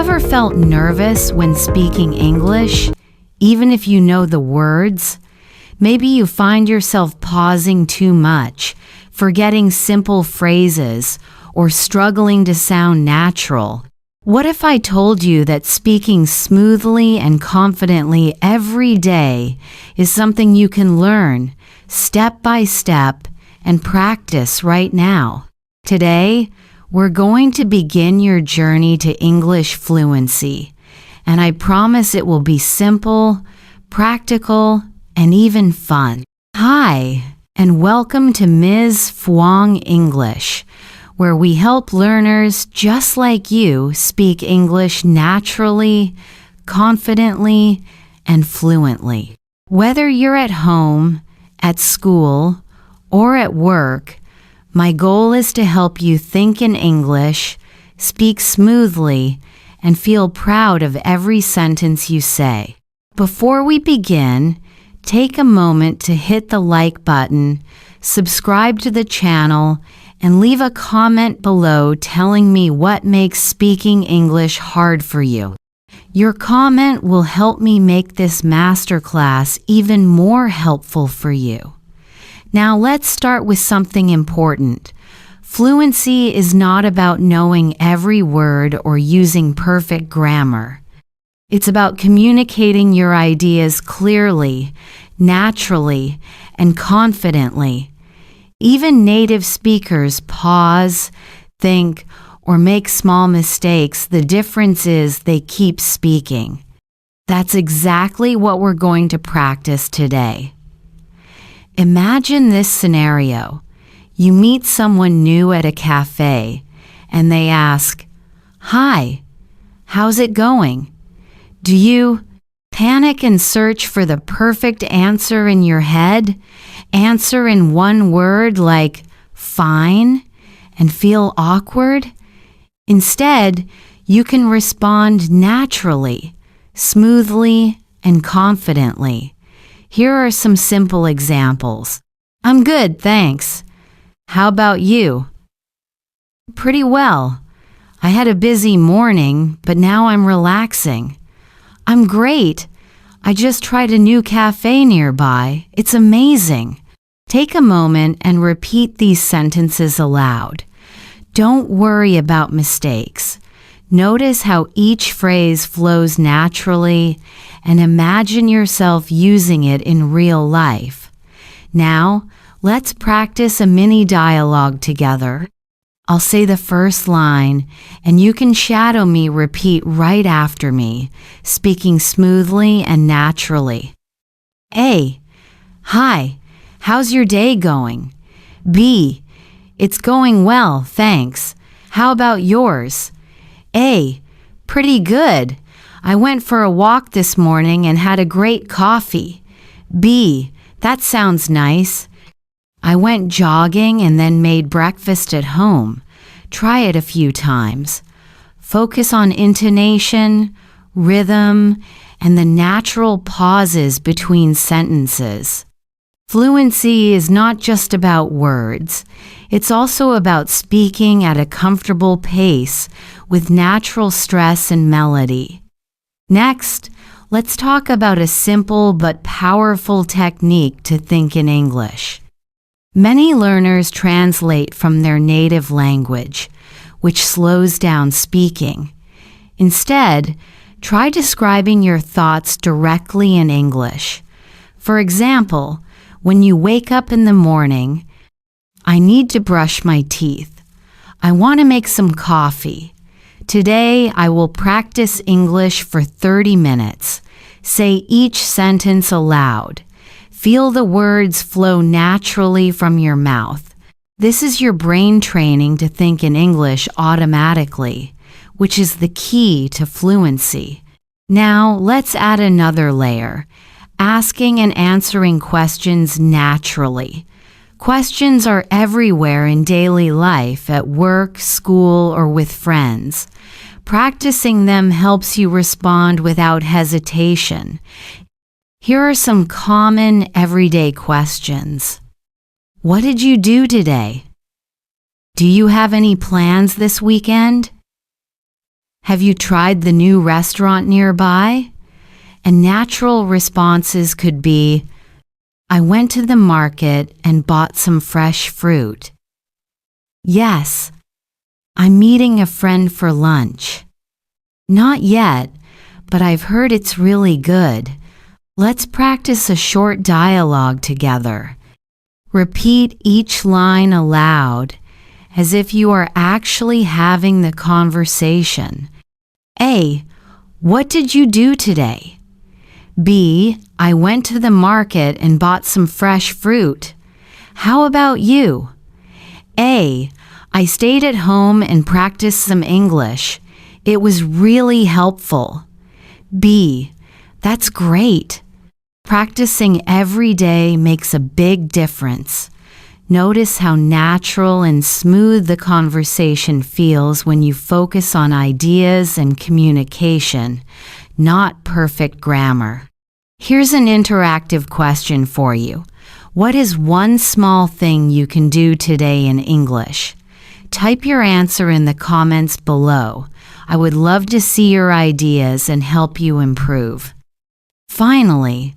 ever felt nervous when speaking English, even if you know the words? Maybe you find yourself pausing too much, forgetting simple phrases, or struggling to sound natural. What if I told you that speaking smoothly and confidently every day is something you can learn step by step and practice right now? Today, we're going to begin your journey to English fluency, and I promise it will be simple, practical, and even fun. Hi, and welcome to Ms. Fhuang English, where we help learners just like you speak English naturally, confidently, and fluently. Whether you're at home, at school, or at work, my goal is to help you think in English, speak smoothly, and feel proud of every sentence you say. Before we begin, take a moment to hit the like button, subscribe to the channel, and leave a comment below telling me what makes speaking English hard for you. Your comment will help me make this masterclass even more helpful for you. Now let's start with something important. Fluency is not about knowing every word or using perfect grammar. It's about communicating your ideas clearly, naturally, and confidently. Even native speakers pause, think, or make small mistakes. The difference is they keep speaking. That's exactly what we're going to practice today. Imagine this scenario. You meet someone new at a cafe, and they ask, "Hi, how's it going?" Do you panic and search for the perfect answer in your head? Answer in one word like fine and feel awkward? Instead, you can respond naturally, smoothly, and confidently. Here are some simple examples. "I'm good, thanks. How about you?" "Pretty well. I had a busy morning, but now I'm relaxing." "I'm great. I just tried a new cafe nearby. It's amazing." Take a moment and repeat these sentences aloud. Don't worry about mistakes. Notice how each phrase flows naturally and imagine yourself using it in real life. Now, let's practice a mini dialogue together. I'll say the first line, and you can shadow me repeat right after me, speaking smoothly and naturally. A. "Hi, how's your day going?" B. "It's going well, thanks. How about yours?" A. "Pretty good. I went for a walk this morning and had a great coffee." B. "That sounds nice. I went jogging and then made breakfast at home." Try it a few times. Focus on intonation, rhythm, and the natural pauses between sentences. Fluency is not just about words. It's also about speaking at a comfortable pace with natural stress and melody. Next, let's talk about a simple but powerful technique to think in English. Many learners translate from their native language, which slows down speaking. Instead, try describing your thoughts directly in English. For example, when you wake up in the morning, "I need to brush my teeth. I want to make some coffee. Today, I will practice English for 30 minutes. Say each sentence aloud. Feel the words flow naturally from your mouth. This is your brain training to think in English automatically, which is the key to fluency. Now, let's add another layer, asking and answering questions naturally. Questions are everywhere in daily life, at work, school, or with friends. Practicing them helps you respond without hesitation. Here are some common everyday questions. What did you do today? Do you have any plans this weekend? Have you tried the new restaurant nearby? And natural responses could be, I went to the market and bought some fresh fruit. Yes, I'm meeting a friend for lunch. Not yet, but I've heard it's really good. Let's practice a short dialogue together. Repeat each line aloud as if you are actually having the conversation. A. What did you do today? B. I went to the market and bought some fresh fruit. How about you? A. I stayed at home and practiced some English. It was really helpful. B. That's great. Practicing every day makes a big difference. Notice how natural and smooth the conversation feels when you focus on ideas and communication, not perfect grammar. Here's an interactive question for you. What is one small thing you can do today in English? Type your answer in the comments below. I would love to see your ideas and help you improve. Finally,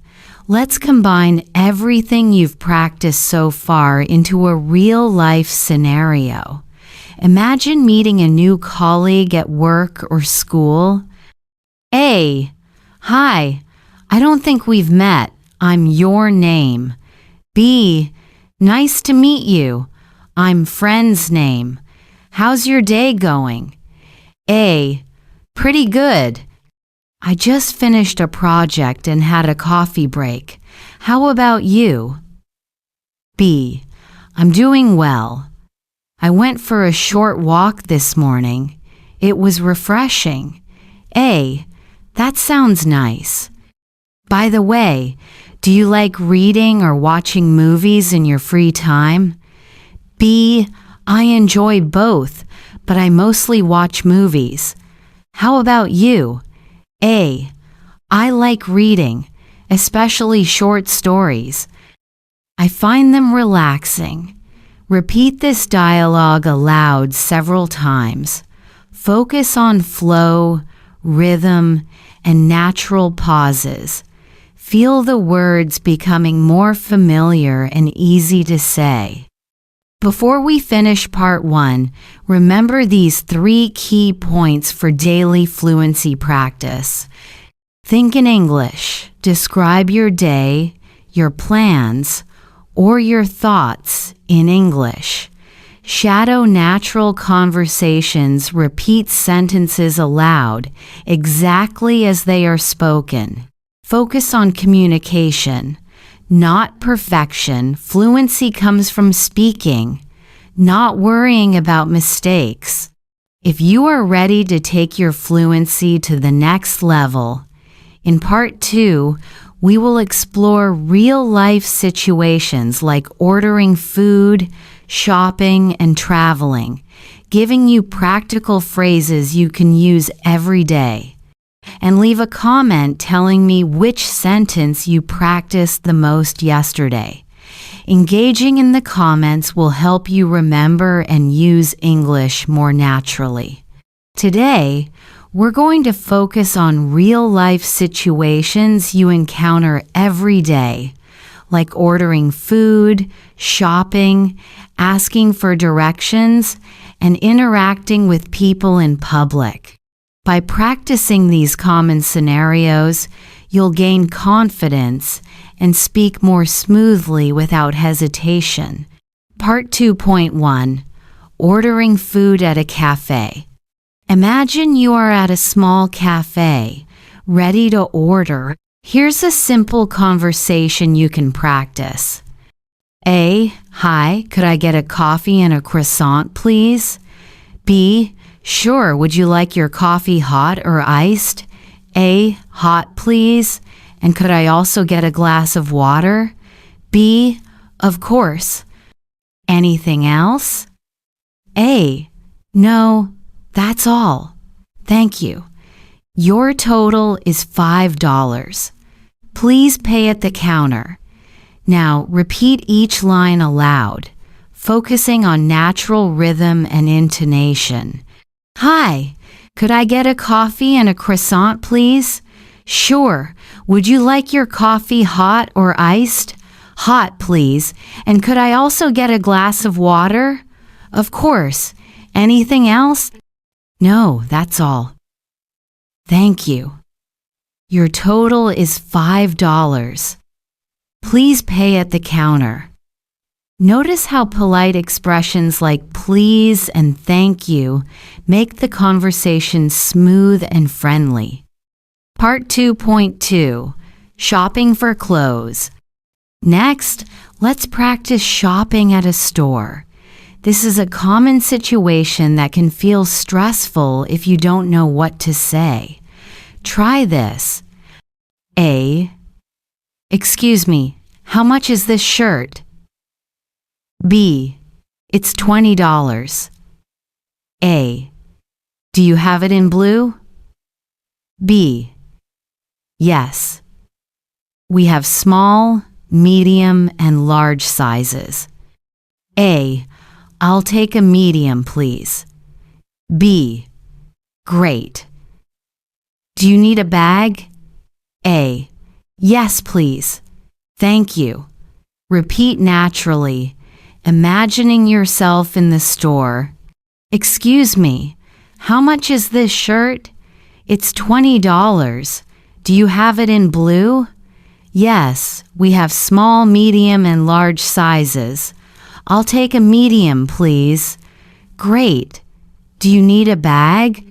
let's combine everything you've practiced so far into a real-life scenario. Imagine meeting a new colleague at work or school. A. Hi, I don't think we've met. I'm your name. B. Nice to meet you. I'm friend's name. How's your day going? A. Pretty good. I just finished a project and had a coffee break. How about you? B. I'm doing well. I went for a short walk this morning. It was refreshing. A. That sounds nice. By the way, do you like reading or watching movies in your free time? B. I enjoy both, but I mostly watch movies. How about you? A. I like reading, especially short stories. I find them relaxing. Repeat this dialogue aloud several times. Focus on flow, rhythm, and natural pauses. Feel the words becoming more familiar and easy to say. Before we finish part 1, remember these 3 key points for daily fluency practice. Think in English. Describe your day, your plans, or your thoughts in English. Shadow natural conversations. Repeat sentences aloud, exactly as they are spoken. Focus on communication, not perfection. Fluency comes from speaking, not worrying about mistakes. If you are ready to take your fluency to the next level, in part 2, we will explore real-life situations like ordering food, shopping, and traveling, giving you practical phrases you can use every day. And leave a comment telling me which sentence you practiced the most yesterday. Engaging in the comments will help you remember and use English more naturally. Today, we're going to focus on real-life situations you encounter every day, like ordering food, shopping, asking for directions, and interacting with people in public. By practicing these common scenarios, you'll gain confidence and speak more smoothly without hesitation. Part 2.1. Ordering food at a cafe. Imagine you are at a small cafe, ready to order. Here's a simple conversation you can practice. A. Hi, could I get a coffee and a croissant, please? B. Sure, would you like your coffee hot or iced? A. Hot, please. And could I also get a glass of water? B. Of course. Anything else? A. No, that's all. Thank you. Your total is $5. Please pay at the counter. Now repeat each line aloud, focusing on natural rhythm and intonation. Hi, Could I get a coffee and a croissant, please? Sure. Would you like your coffee hot or iced? Hot, please. And could I also get a glass of water? Of course. Anything else? No, that's all. Thank you. Your total is $5. Please pay at the counter. Notice how polite expressions like please and thank you make the conversation smooth and friendly. Part 2.2, Shopping for Clothes. Next, let's practice shopping at a store. This is a common situation that can feel stressful if you don't know what to say. Try this. A. Excuse me, how much is this shirt? B. It's $20. A. Do you have it in blue? B. Yes. We have small, medium, and large sizes. A. I'll take a medium, please. B. Great. Do you need a bag? A. Yes, please. Thank you. Repeat naturally, imagining yourself in the store. Excuse me, how much is this shirt? It's $20. Do you have it in blue? Yes, we have small, medium, and large sizes. I'll take a medium, please. Great. Do you need a bag?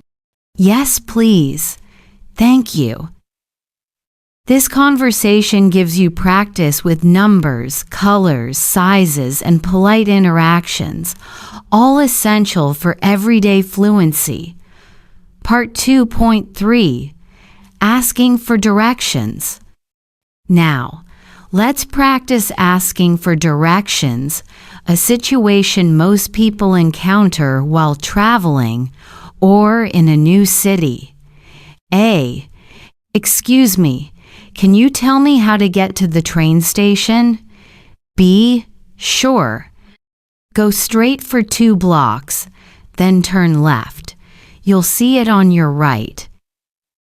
Yes, please. Thank you. This conversation gives you practice with numbers, colors, sizes, and polite interactions, all essential for everyday fluency. Part 2.3, Asking for Directions. Now, let's practice asking for directions, a situation most people encounter while traveling or in a new city. A. Excuse me, can you tell me how to get to the train station? B. Sure. Go straight for 2 blocks, then turn left. You'll see it on your right.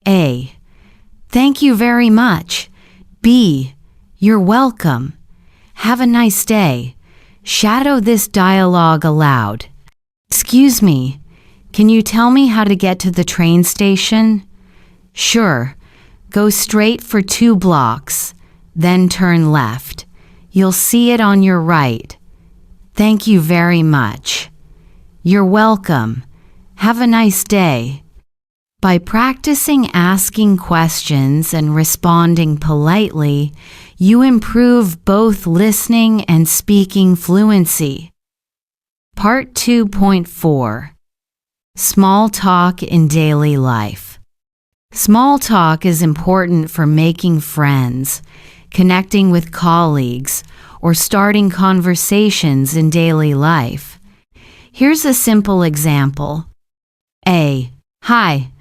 A. Thank you very much. B. You're welcome. Have a nice day. Shadow this dialogue aloud. Excuse me, can you tell me how to get to the train station? Sure. Go straight for 2 blocks, then turn left. You'll see it on your right. Thank you very much. You're welcome. Have a nice day. By practicing asking questions and responding politely, you improve both listening and speaking fluency. Part 2.4, Small Talk in Daily Life. Small talk is important for making friends, connecting with colleagues, or starting conversations in daily life. Here's a simple example. A. Hi,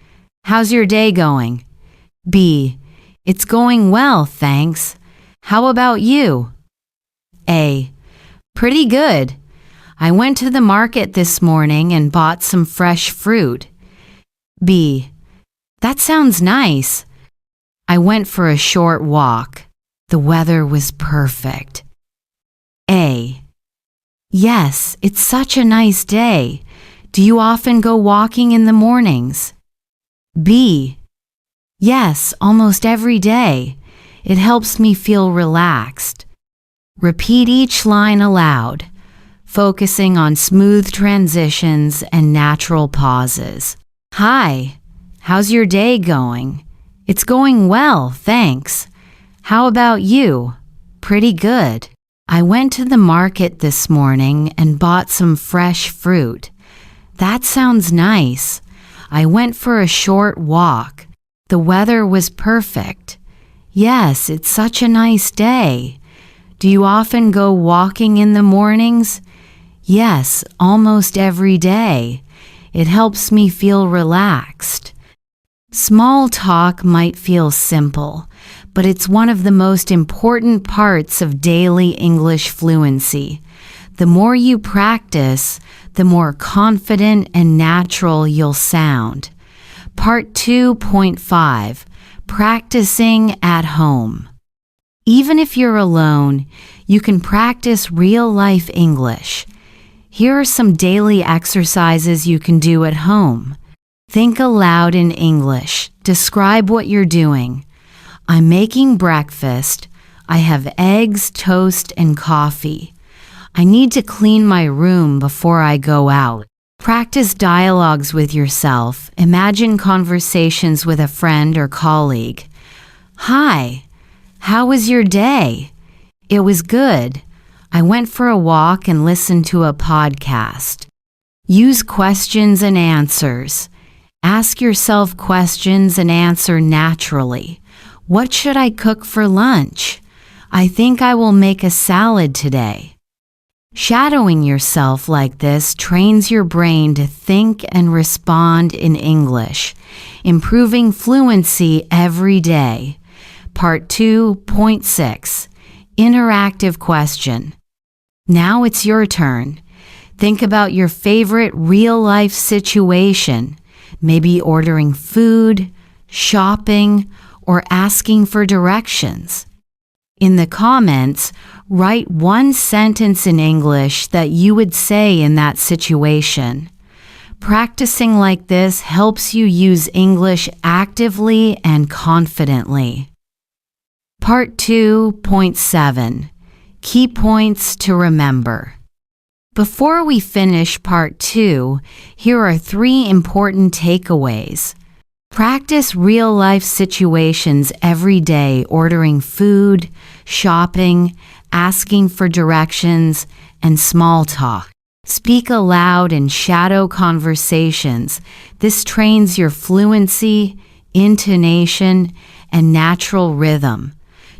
how's your day going? B. It's going well, thanks. How about you? A. Pretty good. I went to the market this morning and bought some fresh fruit. B. That sounds nice. I went for a short walk. The weather was perfect. A. Yes, it's such a nice day. Do you often go walking in the mornings? B. Yes, almost every day. It helps me feel relaxed. Repeat each line aloud, focusing on smooth transitions and natural pauses. Hi, how's your day going? It's going well, thanks. How about you? Pretty good. I went to the market this morning and bought some fresh fruit. That sounds nice. I went for a short walk. The weather was perfect. Yes, it's such a nice day. Do you often go walking in the mornings? Yes, almost every day. It helps me feel relaxed. Small talk might feel simple, but it's one of the most important parts of daily English fluency. The more you practice, the more confident and natural you'll sound. Part 2.5, Practicing at Home. Even if you're alone, you can practice real-life English. Here are some daily exercises you can do at home. Think aloud in English. Describe what you're doing. I'm making breakfast. I have eggs, toast, and coffee. I need to clean my room before I go out. Practice dialogues with yourself. Imagine conversations with a friend or colleague. Hi, how was your day? It was good. I went for a walk and listened to a podcast. Use questions and answers. Ask yourself questions and answer naturally. What should I cook for lunch? I think I will make a salad today. Shadowing yourself like this trains your brain to think and respond in English, improving fluency every day. Part 2.6, Interactive Question. Now it's your turn. Think about your favorite real-life situation, maybe ordering food, shopping, or asking for directions. In the comments, write one sentence in English that you would say in that situation. Practicing like this helps you use English actively and confidently. Part 2.7, Key Points to Remember. Before we finish Part 2, here are 3 important takeaways. Practice real-life situations every day, ordering food, shopping, asking for directions, and small talk. Speak aloud and shadow conversations. This trains your fluency, intonation, and natural rhythm.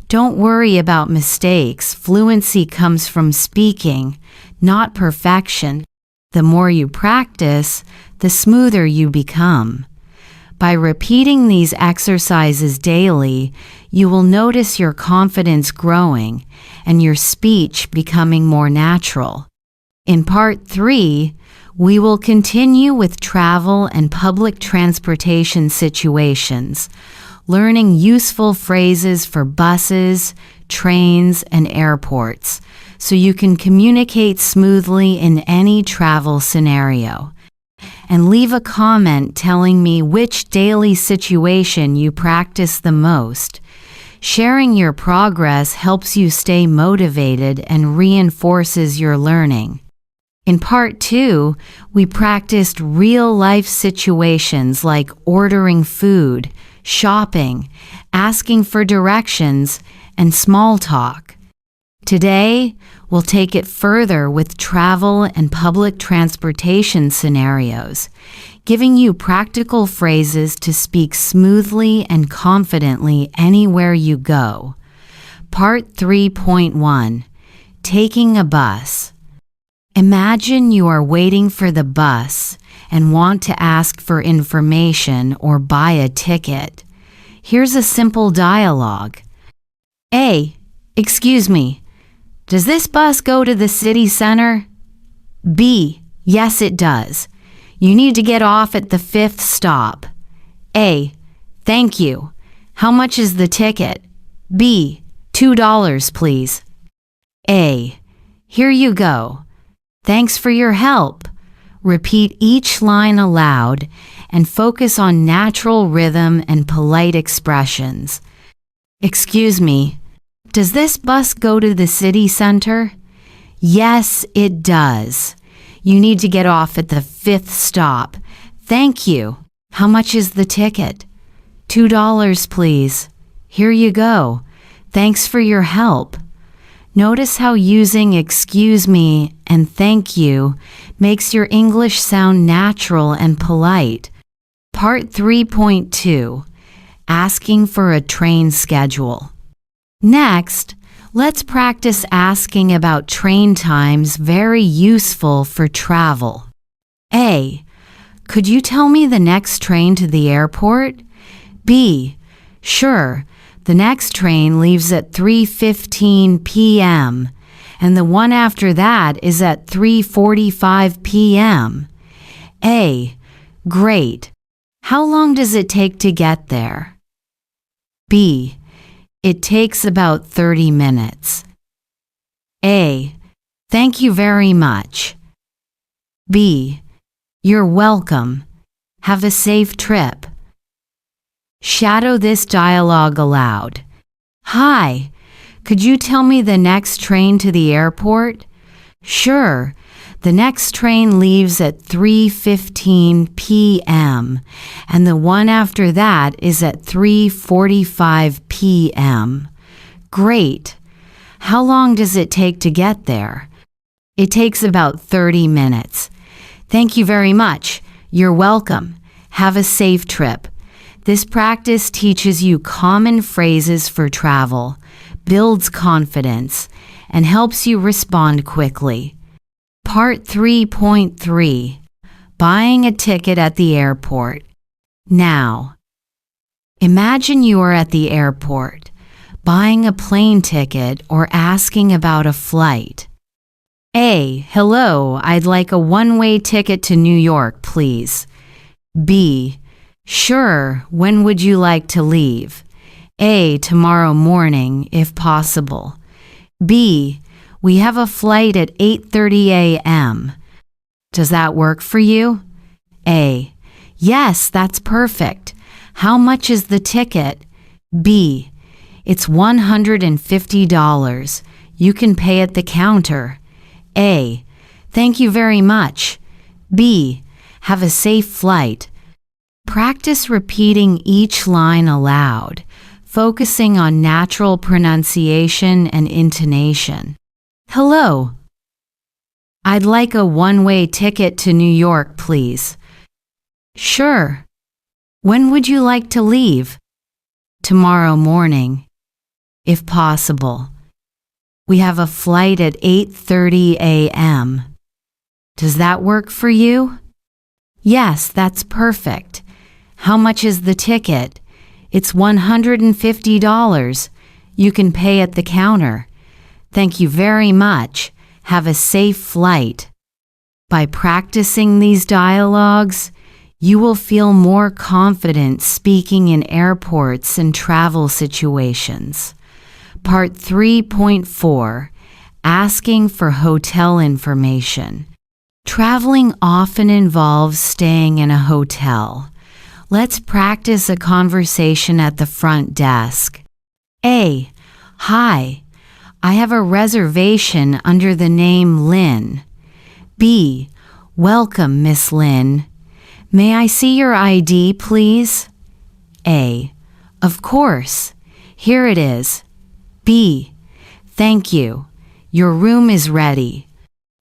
Don't worry about mistakes. Fluency comes from speaking, not perfection. The more you practice, the smoother you become. By repeating these exercises daily, you will notice your confidence growing and your speech becoming more natural. In Part 3, we will continue with travel and public transportation situations, learning useful phrases for buses, trains, and airports, so you can communicate smoothly in any travel scenario. And leave a comment telling me which daily situation you practice the most. Sharing your progress helps you stay motivated and reinforces your learning. In Part 2, we practiced real-life situations like ordering food, shopping, asking for directions, and small talk. Today, we'll take it further with travel and public transportation scenarios, giving you practical phrases to speak smoothly and confidently anywhere you go. Part 3.1, Taking a Bus. Imagine you are waiting for the bus and want to ask for information or buy a ticket. Here's a simple dialogue. A, excuse me. Does this bus go to the city center? B, yes it does. You need to get off at the 5th stop. A, thank you. How much is the ticket? B, $2 please. A, here you go. Thanks for your help. Repeat each line aloud and focus on natural rhythm and polite expressions. Excuse me. Does this bus go to the city center? Yes, it does. You need to get off at the 5th stop. Thank you. How much is the ticket? $2, please. Here you go. Thanks for your help. Notice how using excuse me and thank you makes your English sound natural and polite. Part 3.2, Asking for a train schedule. Next, let's practice asking about train times, very useful for travel. A, could you tell me the next train to the airport? B, sure, the next train leaves at 3:15 p.m. and the one after that is at 3:45 p.m. A, great. How long does it take to get there? B. It takes about 30 minutes. A. Thank you very much. B. You're welcome. Have a safe trip. Shadow this dialogue aloud. Hi, could you tell me the next train to the airport? Sure. The next train leaves at 3:15 p.m. and the one after that is at 3:45 p.m. Great. How long does it take to get there? It takes about 30 minutes. Thank you very much. You're welcome. Have a safe trip. This practice teaches you common phrases for travel, builds confidence, and helps you respond quickly. Part 3.3. Buying a ticket at the airport. Now, imagine you are at the airport, buying a plane ticket or asking about a flight. A. Hello, I'd like a one-way ticket to New York, please. B. Sure, when would you like to leave? A. Tomorrow morning, if possible. B. We have a flight at 8:30 a.m. Does that work for you? A. Yes, that's perfect. How much is the ticket? B. It's $150. You can pay at the counter. A. Thank you very much. B. Have a safe flight. Practice repeating each line aloud, focusing on natural pronunciation and intonation. Hello. I'd like a one-way ticket to New York, please. Sure. When would you like to leave? Tomorrow morning, if possible. We have a flight at 8:30 a.m. Does that work for you? Yes, that's perfect. How much is the ticket? It's $150. You can pay at the counter. Thank you very much. Have a safe flight. By practicing these dialogues, you will feel more confident speaking in airports and travel situations. Part 3.4. Asking for hotel information. Traveling often involves staying in a hotel. Let's practice a conversation at the front desk. A. Hi. I have a reservation under the name Lynn. B. Welcome, Miss Lynn. May I see your ID, please? A. Of course. Here it is. B. Thank you. Your room is ready.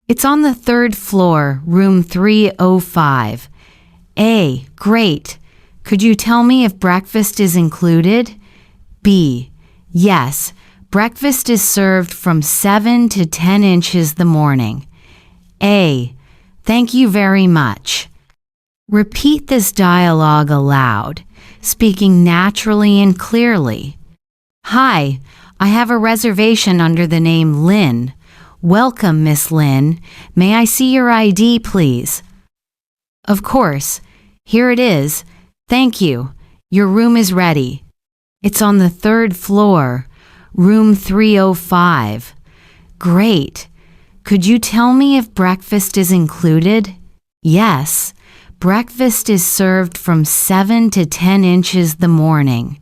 It's on the 3rd floor, room 305. A. Great. Could you tell me if breakfast is included? B. Yes. Breakfast is served from 7 to 10 inches the morning. A. Thank you very much. Repeat this dialogue aloud, speaking naturally and clearly. Hi, I have a reservation under the name Lynn. Welcome, Miss Lynn. May I see your ID, please? Of course. Here it is. Thank you. Your room is ready. It's on the 3rd floor, room 305. Great. Could you tell me if breakfast is included? Yes. Breakfast is served from 7 to 10 inches the morning.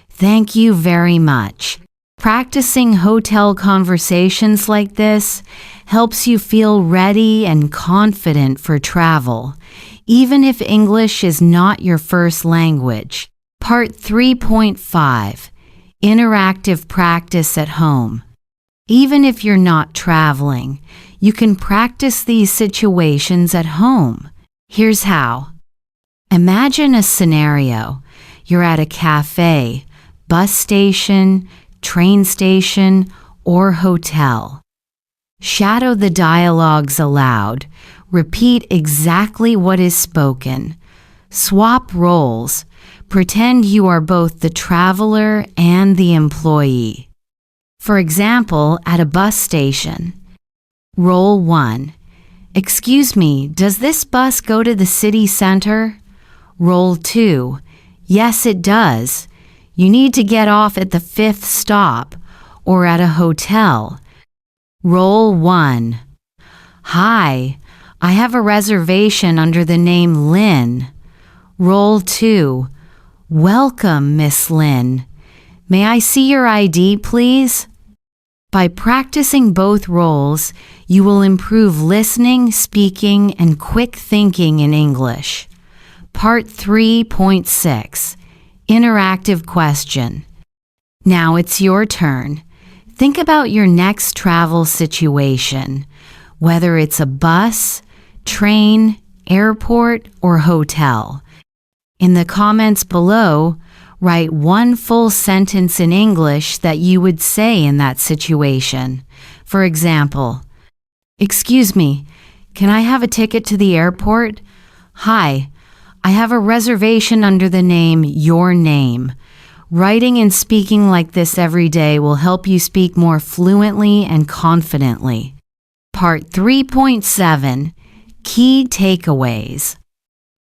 Thank you very much. Practicing hotel conversations like this helps you feel ready and confident for travel, even if English is not your first language. Part 3.5. Interactive practice at home. Even if you're not traveling, you can practice these situations at home. Here's how. Imagine a scenario. You're at a cafe, bus station, train station, or hotel. Shadow the dialogues aloud. Repeat exactly what is spoken. Swap roles. Pretend you are both the traveler and the employee. For example, at a bus station. Role 1. Excuse me, does this bus go to the city center? Role 2. Yes, it does. You need to get off at the 5th stop or at a hotel. Role 1. Hi, I have a reservation under the name Lynn. Role 2. Welcome, Miss Lynn. May I see your ID, please? By practicing both roles, you will improve listening, speaking, and quick thinking in English. Part 3.6. Interactive question. Now it's your turn. Think about your next travel situation, whether it's a bus, train, airport, or hotel. In the comments below, write one full sentence in English that you would say in that situation. For example, "Excuse me, can I have a ticket to the airport? Hi, I have a reservation under the name Your Name." Writing and speaking like this every day will help you speak more fluently and confidently. Part 3.7. Key takeaways.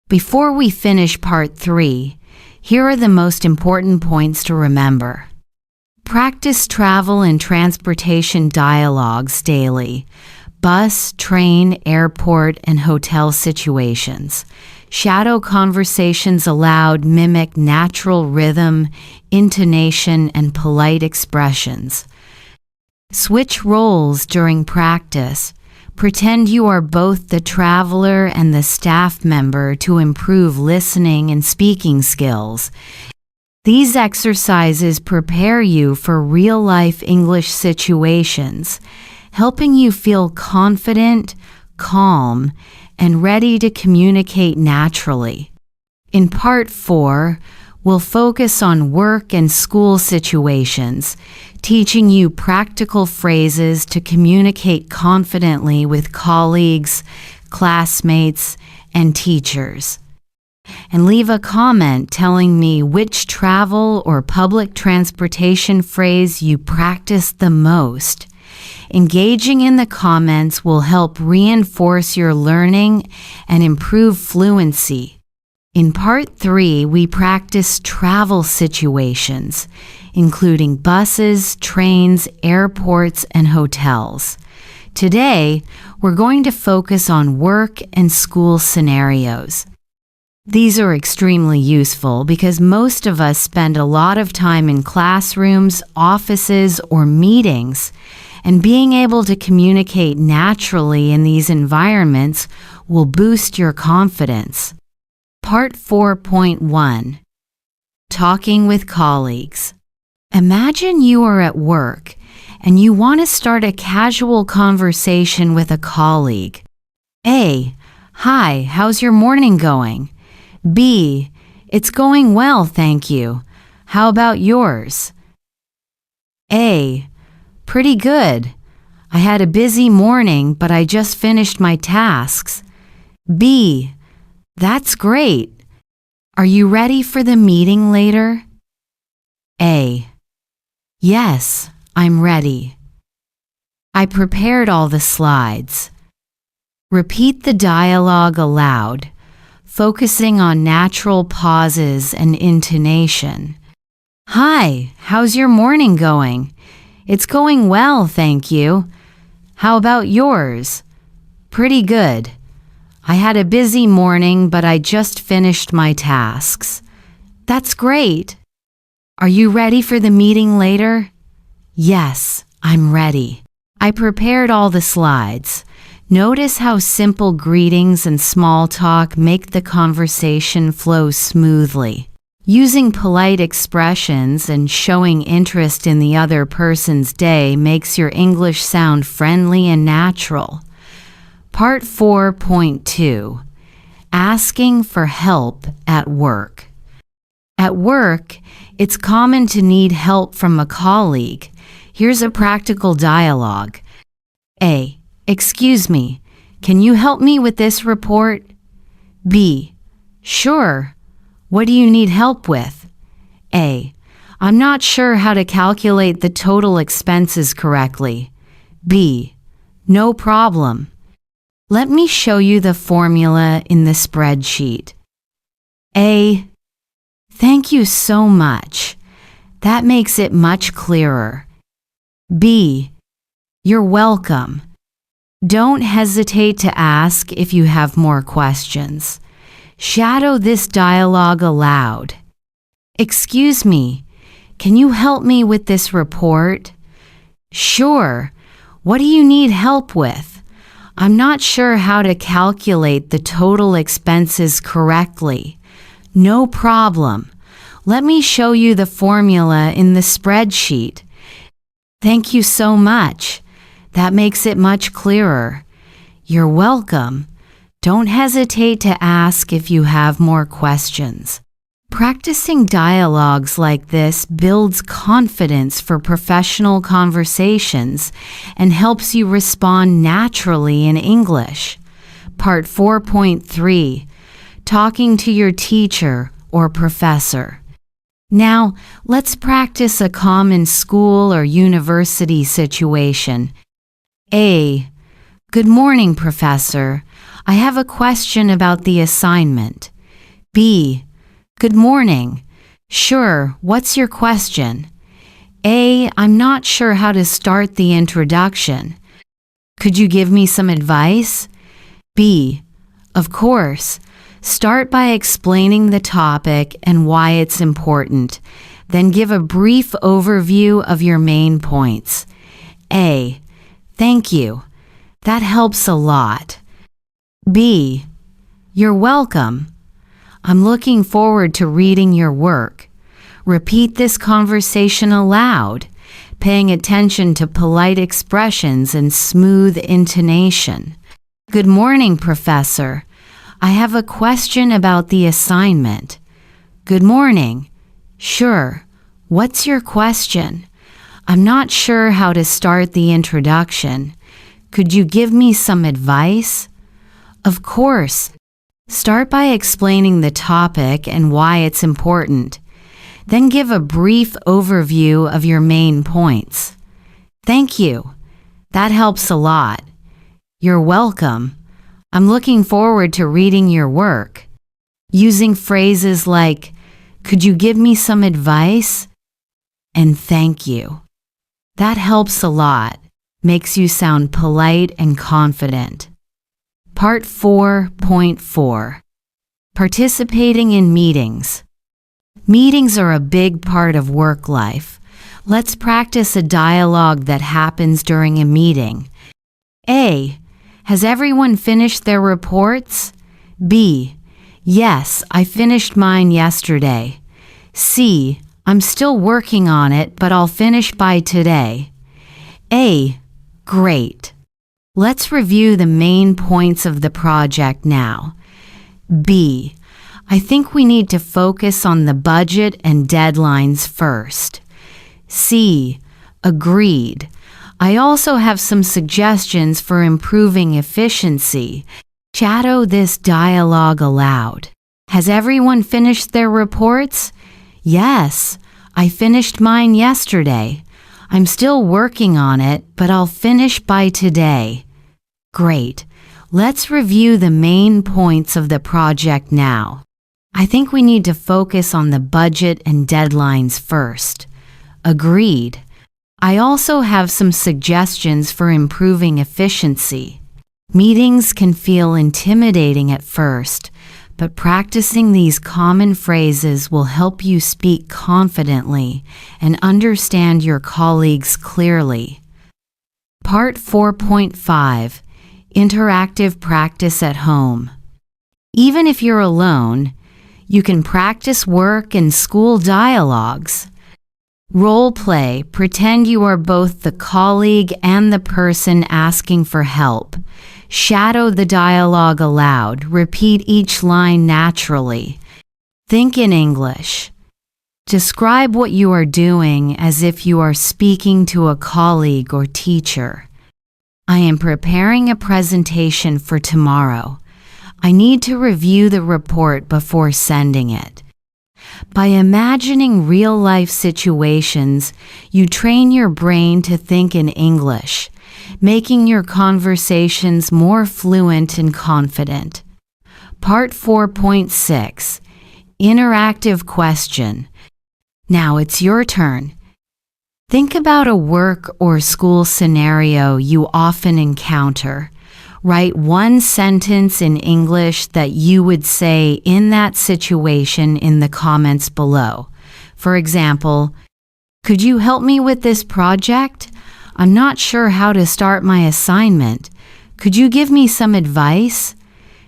Before we finish Part 3, here are the most important points to remember. Practice travel and transportation dialogues daily. Bus, train, airport, and hotel situations. Shadow conversations aloud mimic natural rhythm, intonation, and polite expressions. Switch roles during practice. Pretend you are both the traveler and the staff member to improve listening and speaking skills. These exercises prepare you for real-life English situations, helping you feel confident, calm, and ready to communicate naturally. In Part 4, we'll focus on work and school situations, teaching you practical phrases to communicate confidently with colleagues, classmates, and teachers. And leave a comment telling me which travel or public transportation phrase you practice the most. Engaging in the comments will help reinforce your learning and improve fluency. In Part 3, we practice travel situations, including buses, trains, airports, and hotels. Today, we're going to focus on work and school scenarios. These are extremely useful because most of us spend a lot of time in classrooms, offices, or meetings, and being able to communicate naturally in these environments will boost your confidence. Part 4.1. Talking with colleagues. Imagine you are at work and you want to start a casual conversation with a colleague. A. Hi, how's your morning going? B. It's going well, thank you. How about yours? A. Pretty good. I had a busy morning, but I just finished my tasks. B. That's great. Are you ready for the meeting later? A. Yes, I'm ready. I prepared all the slides. Repeat the dialogue aloud, focusing on natural pauses and intonation. Hi, how's your morning going? It's going well, thank you. How about yours? Pretty good. I had a busy morning, but I just finished my tasks. That's great. Are you ready for the meeting later? Yes, I'm ready. I prepared all the slides. Notice how simple greetings and small talk make the conversation flow smoothly. Using polite expressions and showing interest in the other person's day makes your English sound friendly and natural. Part 4.2. Asking for help at work. At work, it's common to need help from a colleague. Here's a practical dialogue. A. Excuse me, can you help me with this report? B. Sure. What do you need help with? A. I'm not sure how to calculate the total expenses correctly. B. No problem. Let me show you the formula in the spreadsheet. A. Thank you so much. That makes it much clearer. B. You're welcome. Don't hesitate to ask if you have more questions. Shadow this dialogue aloud. Excuse me, can you help me with this report? Sure. What do you need help with? I'm not sure how to calculate the total expenses correctly. No problem. Let me show you the formula in the spreadsheet. Thank you so much. That makes it much clearer. You're welcome. Don't hesitate to ask if you have more questions. Practicing dialogues like this builds confidence for professional conversations and helps you respond naturally in English. Part 4.3. Talking to your teacher or professor. Now, let's practice a common school or university situation. A. Good morning, Professor. I have a question about the assignment. B. Good morning. Sure, what's your question? A. I'm not sure how to start the introduction. Could you give me some advice? B. Of course. Start by explaining the topic and why it's important. Then give a brief overview of your main points. A. Thank you. That helps a lot. B. You're welcome. I'm looking forward to reading your work. Repeat this conversation aloud, paying attention to polite expressions and smooth intonation. Good morning, Professor. I have a question about the assignment. Good morning. Sure. What's your question? I'm not sure how to start the introduction. Could you give me some advice? Of course. Start by explaining the topic and why it's important. Then give a brief overview of your main points. Thank you. That helps a lot. You're welcome. I'm looking forward to reading your work. Using phrases like, could you give me some advice? And thank you. That helps a lot, makes you sound polite and confident. Part 4.4. Participating in meetings. Meetings are a big part of work life. Let's practice a dialogue that happens during a meeting. A. Has everyone finished their reports? B. Yes, I finished mine yesterday. C. I'm still working on it, but I'll finish by today. A. Great. Let's review the main points of the project now. B. I think we need to focus on the budget and deadlines first. C. Agreed. I also have some suggestions for improving efficiency. Shadow this dialogue aloud. Has everyone finished their reports? Yes, I finished mine yesterday. I'm still working on it, but I'll finish by today. Great. Let's review the main points of the project now. I think we need to focus on the budget and deadlines first. Agreed. I also have some suggestions for improving efficiency. Meetings can feel intimidating at first, but practicing these common phrases will help you speak confidently and understand your colleagues clearly. Part 4.5. Interactive practice at home. Even if you're alone, you can practice work and school dialogues. Role play, pretend you are both the colleague and the person asking for help. Shadow the dialogue aloud, repeat each line naturally. Think in English. Describe what you are doing as if you are speaking to a colleague or teacher. I am preparing a presentation for tomorrow. I need to review the report before sending it. By imagining real-life situations, you train your brain to think in English, making your conversations more fluent and confident. Part 4.6. Interactive question. Now it's your turn. Think about a work or school scenario you often encounter. Write one sentence in English that you would say in that situation in the comments below. For example, could you help me with this project? I'm not sure how to start my assignment. Could you give me some advice?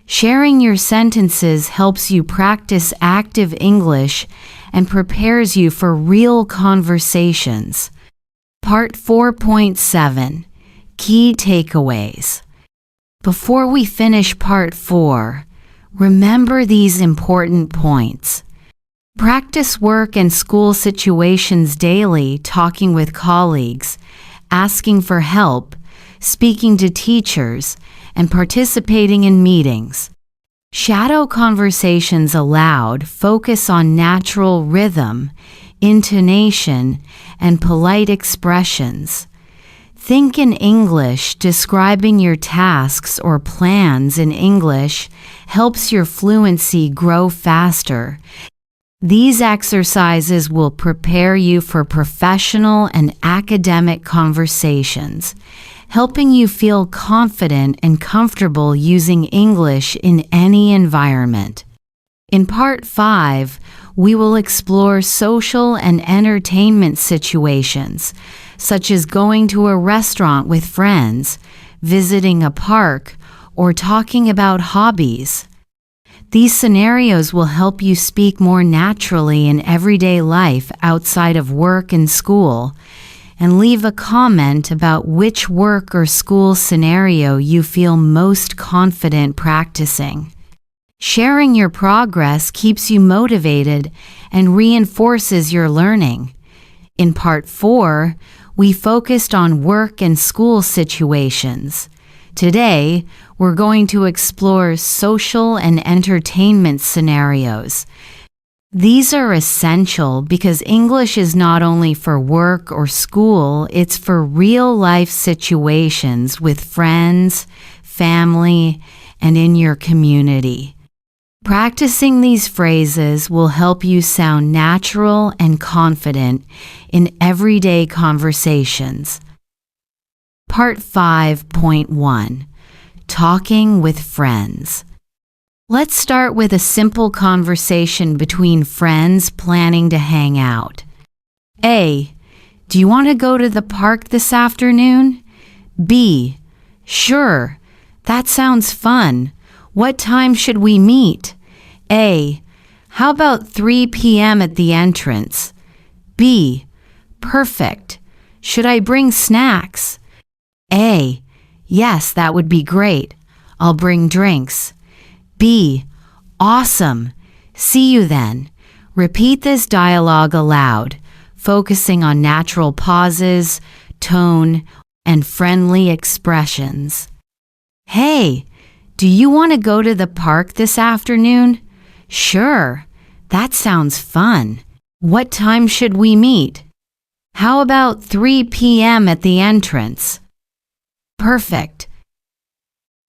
Sharing your sentences helps you practice active English and prepares you for real conversations. Part 4.7 Key Takeaways. Before we finish Part 4, remember these important points. Practice work and school situations daily, talking with colleagues, asking for help, speaking to teachers, and participating in meetings. Shadow conversations aloud focus on natural rhythm, intonation, and polite expressions. Think in English. Describing your tasks or plans in English helps your fluency grow faster. These exercises will prepare you for professional and academic conversations, helping you feel confident and comfortable using English in any environment. In Part 5, we will explore social and entertainment situations, such as going to a restaurant with friends, visiting a park, or talking about hobbies. These scenarios will help you speak more naturally in everyday life outside of work and school, and leave a comment about which work or school scenario you feel most confident practicing. Sharing your progress keeps you motivated and reinforces your learning. In Part 4, we focused on work and school situations. Today, we're going to explore social and entertainment scenarios. These are essential because English is not only for work or school, it's for real-life situations with friends, family, and in your community. Practicing these phrases will help you sound natural and confident in everyday conversations. Part 5.1 Talking with Friends. Let's start with a simple conversation between friends planning to hang out. A. Do you want to go to the park this afternoon? B. Sure, that sounds fun. What time should we meet? A. How about 3 p.m. at the entrance? B. Perfect. Should I bring snacks? A. Yes, that would be great. I'll bring drinks. B. Awesome. See you then. Repeat this dialogue aloud, focusing on natural pauses, tone, and friendly expressions. Hey, do you want to go to the park this afternoon? Sure, that sounds fun. What time should we meet? How about 3 p.m. at the entrance? Perfect.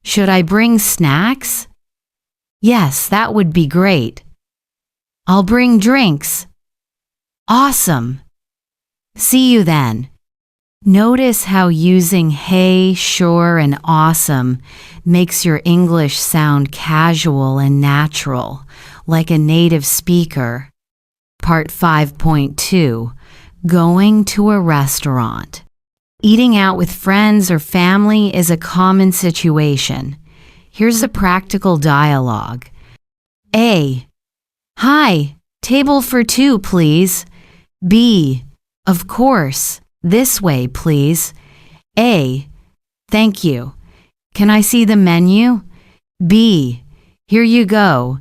Should I bring snacks? Yes, that would be great. I'll bring drinks. Awesome. See you then. Notice how using hey, sure, and awesome makes your English sound casual and natural, like a native speaker. Part 5.2 Going to a restaurant. Eating out with friends or family is a common situation. Here's a practical dialogue. A. Hi, table for 2, please. B. Of course, this way, please. A. Thank you. Can I see the menu? B. Here you go.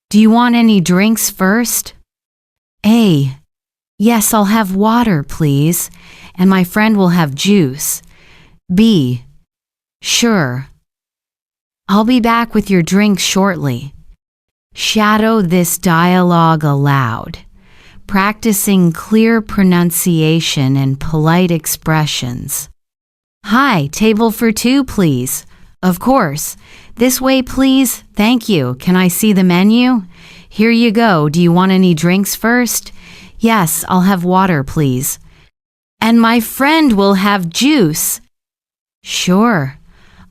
Do you want any drinks first? A. Yes, I'll have water, please, and my friend will have juice. B. Sure. I'll be back with your drinks shortly. Shadow this dialogue aloud, practicing clear pronunciation and polite expressions. Hi, table for 2, please. Of course. This way, please. Thank you. Can I see the menu? Here you go. Do you want any drinks first? Yes, I'll have water, please. And my friend will have juice. Sure.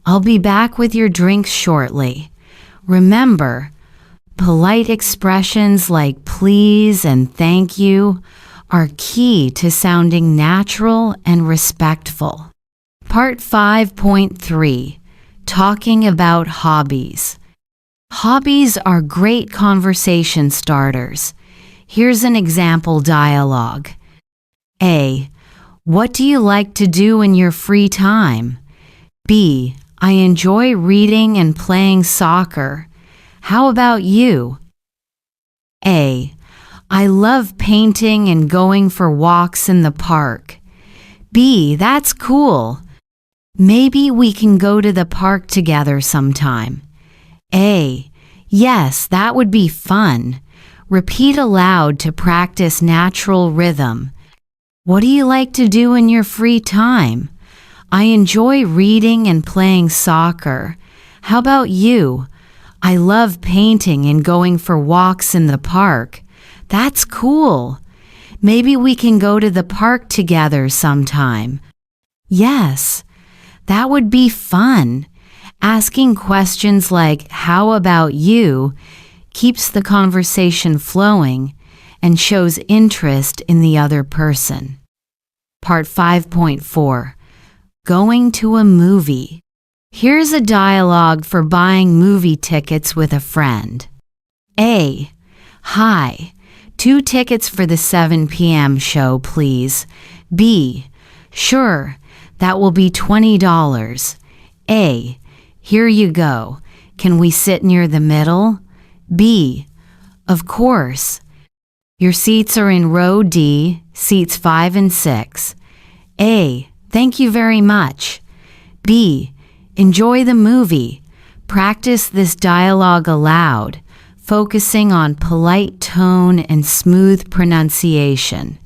I'll be back with your drinks shortly. Remember, polite expressions like please and thank you are key to sounding natural and respectful. Part 5.3. Talking about hobbies. Hobbies are great conversation starters. Here's an example dialogue. A. What do you like to do in your free time? B. I enjoy reading and playing soccer. How about you? A. I love painting and going for walks in the park. B. That's cool. Maybe we can go to the park together sometime. A. Yes, that would be fun. Repeat aloud to practice natural rhythm. What do you like to do in your free time? I enjoy reading and playing soccer. How about you? I love painting and going for walks in the park. That's cool. Maybe we can go to the park together sometime. Yes, that would be fun. Asking questions like, how about you, keeps the conversation flowing and shows interest in the other person. Part 5.4. Going to a movie. Here's a dialogue for buying movie tickets with a friend. A. Hi. 2 tickets for the 7 p.m. show, please. B. Sure. That will be $20. A. Here you go. Can we sit near the middle? B. Of course. Your seats are in row D, seats 5 and 6. A. Thank you very much. B. Enjoy the movie. Practice this dialogue aloud, focusing on polite tone and smooth pronunciation.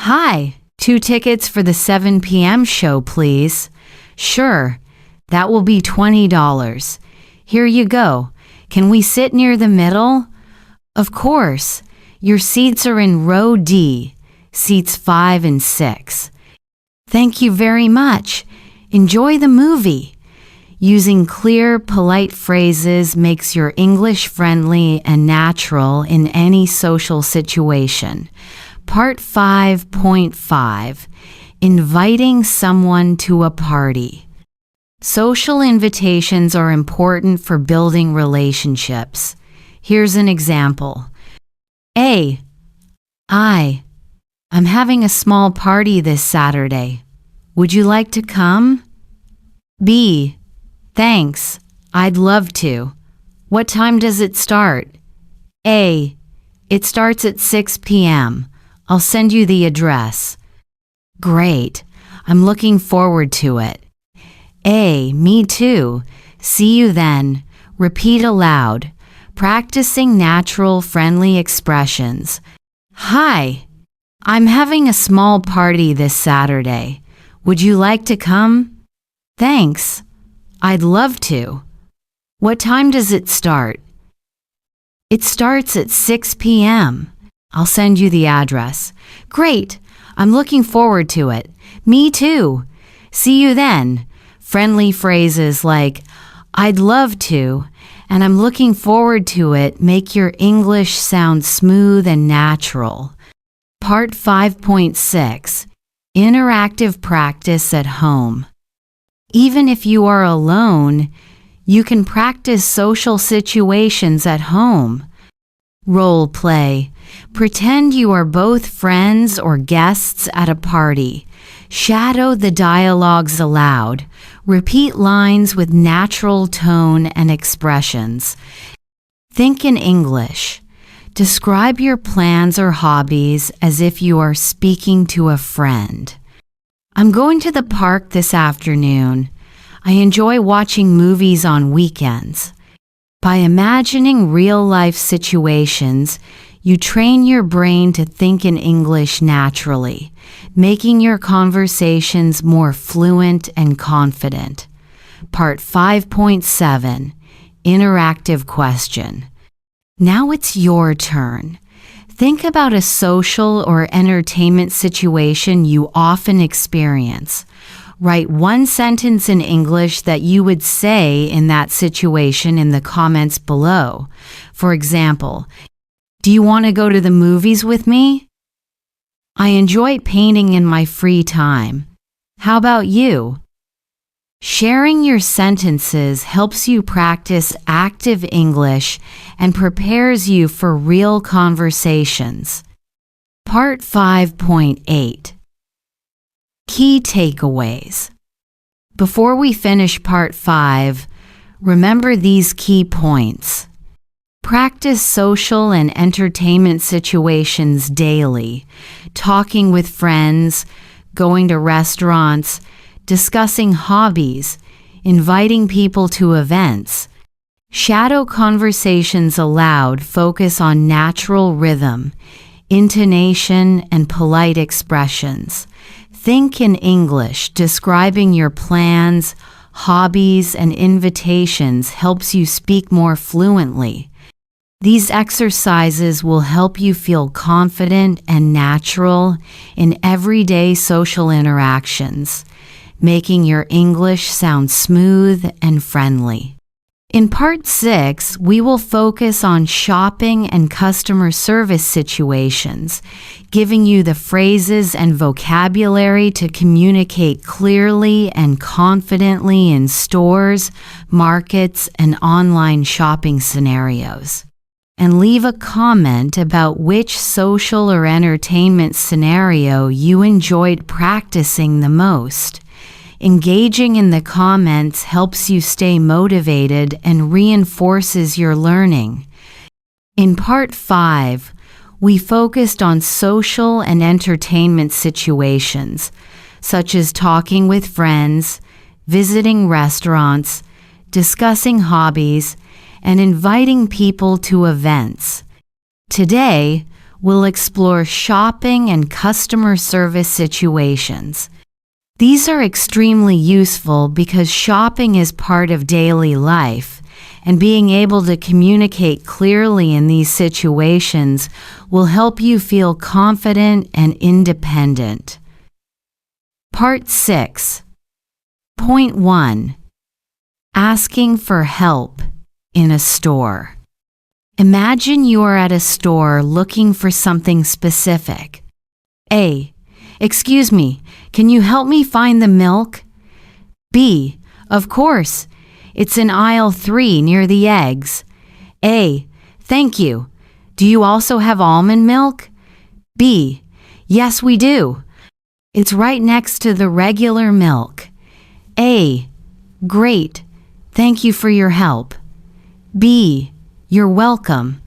Hi, 2 tickets for the 7 p.m. show, please. Sure, that will be $20. Here you go. Can we sit near the middle? Of course. Your seats are in row D, seats 5 and 6. Thank you very much. Enjoy the movie. Using clear, polite phrases makes your English friendly and natural in any social situation. Part 5.5. Inviting someone to a party. Social invitations are important for building relationships. Here's an example. A. I'm having a small party this Saturday. Would you like to come? B. Thanks. I'd love to. What time does it start? A. It starts at 6 p.m. I'll send you the address. Great. I'm looking forward to it. A. Me too. See you then. Repeat aloud, practicing natural, friendly expressions. Hi. I'm having a small party this Saturday. Would you like to come? Thanks. I'd love to. What time does it start? It starts at 6 p.m. I'll send you the address. Great. I'm looking forward to it. Me too. See you then. Friendly phrases like, I'd love to, and I'm looking forward to it make your English sound smooth and natural. Part 5.6. Interactive practice at home. Even if you are alone, you can practice social situations at home. Role play. Pretend you are both friends or guests at a party. Shadow the dialogues aloud. Repeat lines with natural tone and expressions. Think in English. Describe your plans or hobbies as if you are speaking to a friend. I'm going to the park this afternoon. I enjoy watching movies on weekends. By imagining real-life situations, you train your brain to think in English naturally, making your conversations more fluent and confident. Part 5.7. Interactive question. Now it's your turn. Think about a social or entertainment situation you often experience. Write one sentence in English that you would say in that situation in the comments below. For example, do you want to go to the movies with me? I enjoy painting in my free time. How about you? Sharing your sentences helps you practice active English and prepares you for real conversations. Part 5.8. Key takeaways. Before we finish Part 5, remember these key points. Practice social and entertainment situations daily, talking with friends, going to restaurants, discussing hobbies, inviting people to events. Shadow conversations aloud focus on natural rhythm, intonation, and polite expressions. Think in English, describing your plans, hobbies, and invitations helps you speak more fluently. These exercises will help you feel confident and natural in everyday social interactions, making your English sound smooth and friendly. In Part 6, we will focus on shopping and customer service situations, giving you the phrases and vocabulary to communicate clearly and confidently in stores, markets, and online shopping scenarios. And leave a comment about which social or entertainment scenario you enjoyed practicing the most. Engaging in the comments helps you stay motivated and reinforces your learning. In Part 5, we focused on social and entertainment situations, such as talking with friends, visiting restaurants, discussing hobbies, and inviting people to events. Today, we'll explore shopping and customer service situations. These are extremely useful because shopping is part of daily life, and being able to communicate clearly in these situations will help you feel confident and independent. Part 6. Point 1. Asking for help in a store. Imagine you are at a store looking for something specific. A. Excuse me, can you help me find the milk? B. Of course. It's in aisle 3 near the eggs. A. Thank you. Do you also have almond milk? B. Yes, we do. It's right next to the regular milk. A. Great. Thank you for your help. B. You're welcome.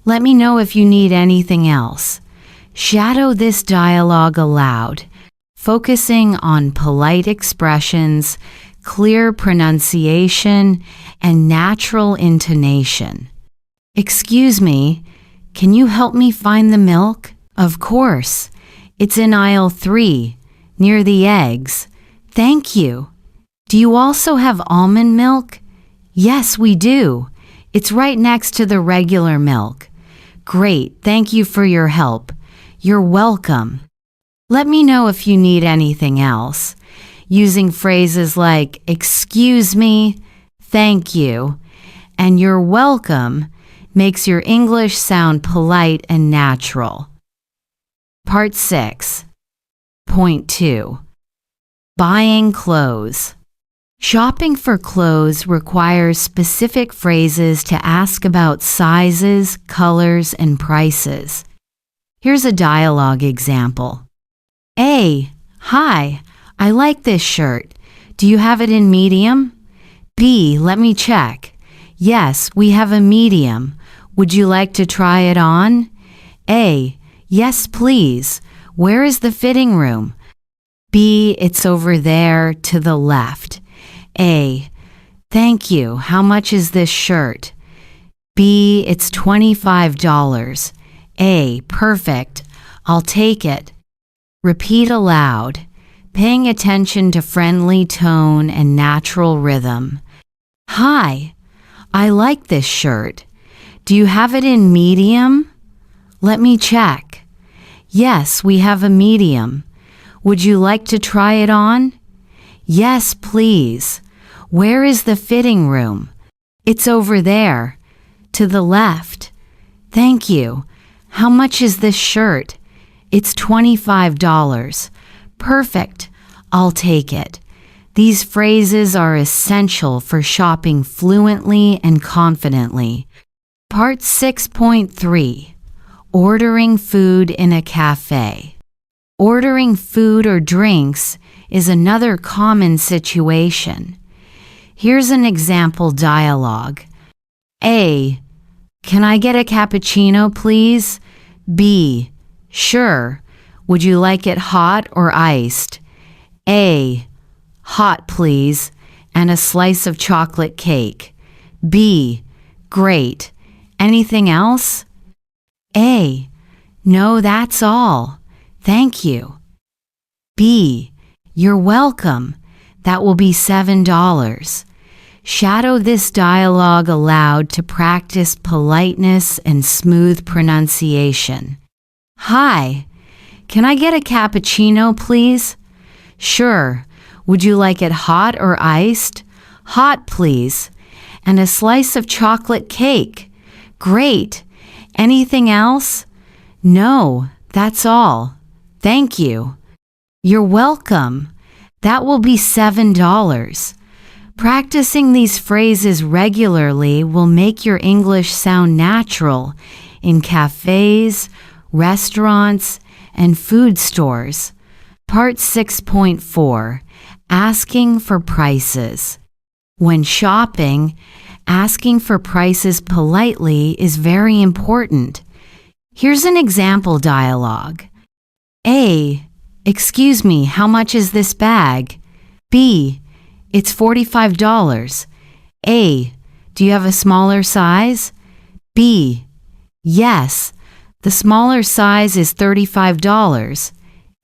Let me know if you need anything else. Shadow this dialogue aloud, focusing on polite expressions, clear pronunciation, and natural intonation. Excuse me, can you help me find the milk? Of course. It's in aisle 3, near the eggs. Thank you. Do you also have almond milk? Yes, we do. It's right next to the regular milk. Great, thank you for your help. You're welcome. Let me know if you need anything else. Using phrases like excuse me, thank you, and you're welcome makes your English sound polite and natural. Part 6. Point 2. Buying clothes. Shopping for clothes requires specific phrases to ask about sizes, colors, and prices. Here's a dialogue example. A. Hi, I like this shirt. Do you have it in medium? B. Let me check. Yes, we have a medium. Would you like to try it on? A. Yes, please. Where is the fitting room? B. It's over there to the left. A. Thank you. How much is this shirt? B. It's $25. A. Perfect. I'll take it. Repeat aloud, paying attention to friendly tone and natural rhythm. Hi, I like this shirt. Do you have it in medium? Let me check. Yes, we have a medium. Would you like to try it on? Yes, please. Where is the fitting room? It's over there. To the left. Thank you. How much is this shirt? It's $25. Perfect. I'll take it. These phrases are essential for shopping fluently and confidently. Part 6.3. Ordering food in a cafe. Ordering food or drinks is another common situation. Here's an example dialogue. A. Can I get a cappuccino, please? B. Sure. Would you like it hot or iced? A. Hot, please, and a slice of chocolate cake. B. Great. Anything else? A. No, that's all. Thank you. B. You're welcome. That will be $7. Shadow this dialogue aloud to practice politeness and smooth pronunciation. Hi. Can I get a cappuccino, please? Sure. Would you like it hot or iced? Hot, please. And a slice of chocolate cake. Great. Anything else? No, that's all. Thank you. You're welcome. That will be $7. Practicing these phrases regularly will make your English sound natural in cafes, restaurants, and food stores. Part 6.4. Asking for prices. When shopping, asking for prices politely is very important. Here's an example dialogue. A. Excuse me, how much is this bag? B. It's $45. A. Do you have a smaller size? B. Yes. The smaller size is $35.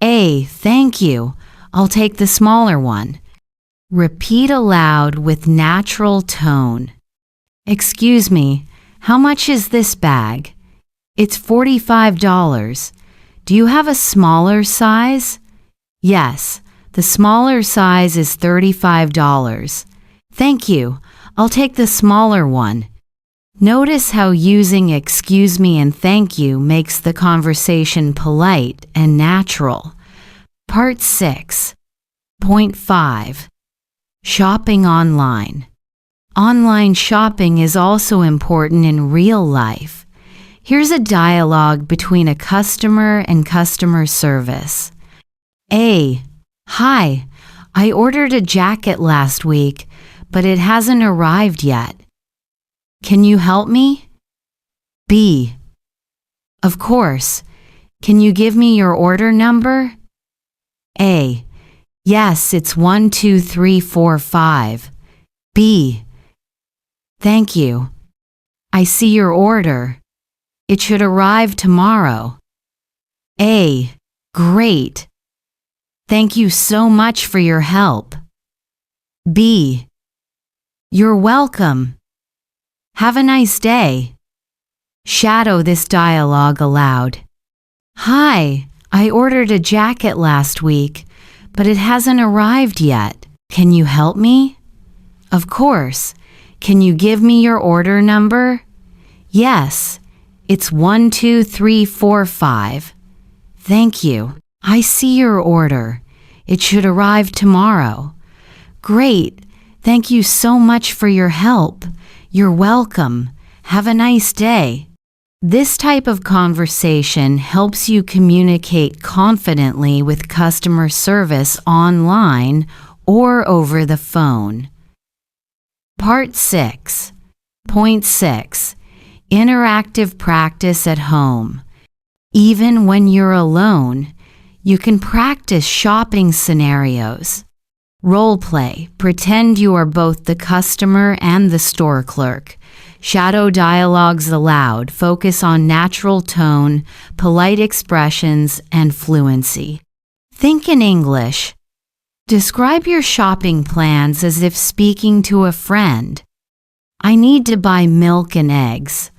A. Thank you. I'll take the smaller one. Repeat aloud with natural tone. Excuse me, how much is this bag? It's $45. Do you have a smaller size? Yes, the smaller size is $35. Thank you. I'll take the smaller one. Notice how using excuse me and thank you makes the conversation polite and natural. Part 6.5. Shopping online. Online shopping is also important in real life. Here's a dialogue between a customer and customer service. A. Hi, I ordered a jacket last week, but it hasn't arrived yet. Can you help me? B. Of course. Can you give me your order number? A. Yes, it's 12345. B. Thank you. I see your order. It should arrive tomorrow. A. Great. Thank you so much for your help. B. You're welcome. Have a nice day. Shadow this dialogue aloud. Hi, I ordered a jacket last week, but it hasn't arrived yet. Can you help me? Of course. Can you give me your order number? Yes, it's 12345. Thank you. I see your order. It should arrive tomorrow. Great. Thank you so much for your help. You're welcome. Have a nice day. This type of conversation helps you communicate confidently with customer service online or over the phone. Part 6.6. Interactive practice at home. Even when you're alone, you can practice shopping scenarios. Role play. Pretend you are both the customer and the store clerk. Shadow dialogues aloud. Focus on natural tone, polite expressions, and fluency. Think in English. Describe your shopping plans as if speaking to a friend. I need to buy milk and eggs.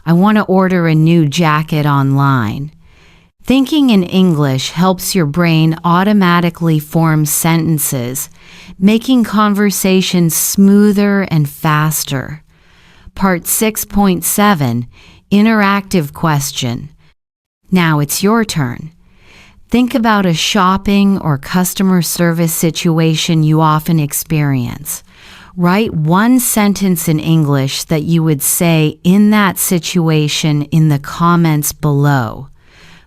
I want to order a new jacket online. Thinking in English helps your brain automatically form sentences, making conversations smoother and faster. Part 6.7, Interactive Question. Now it's your turn. Think about a shopping or customer service situation you often experience. Write one sentence in English that you would say in that situation in the comments below.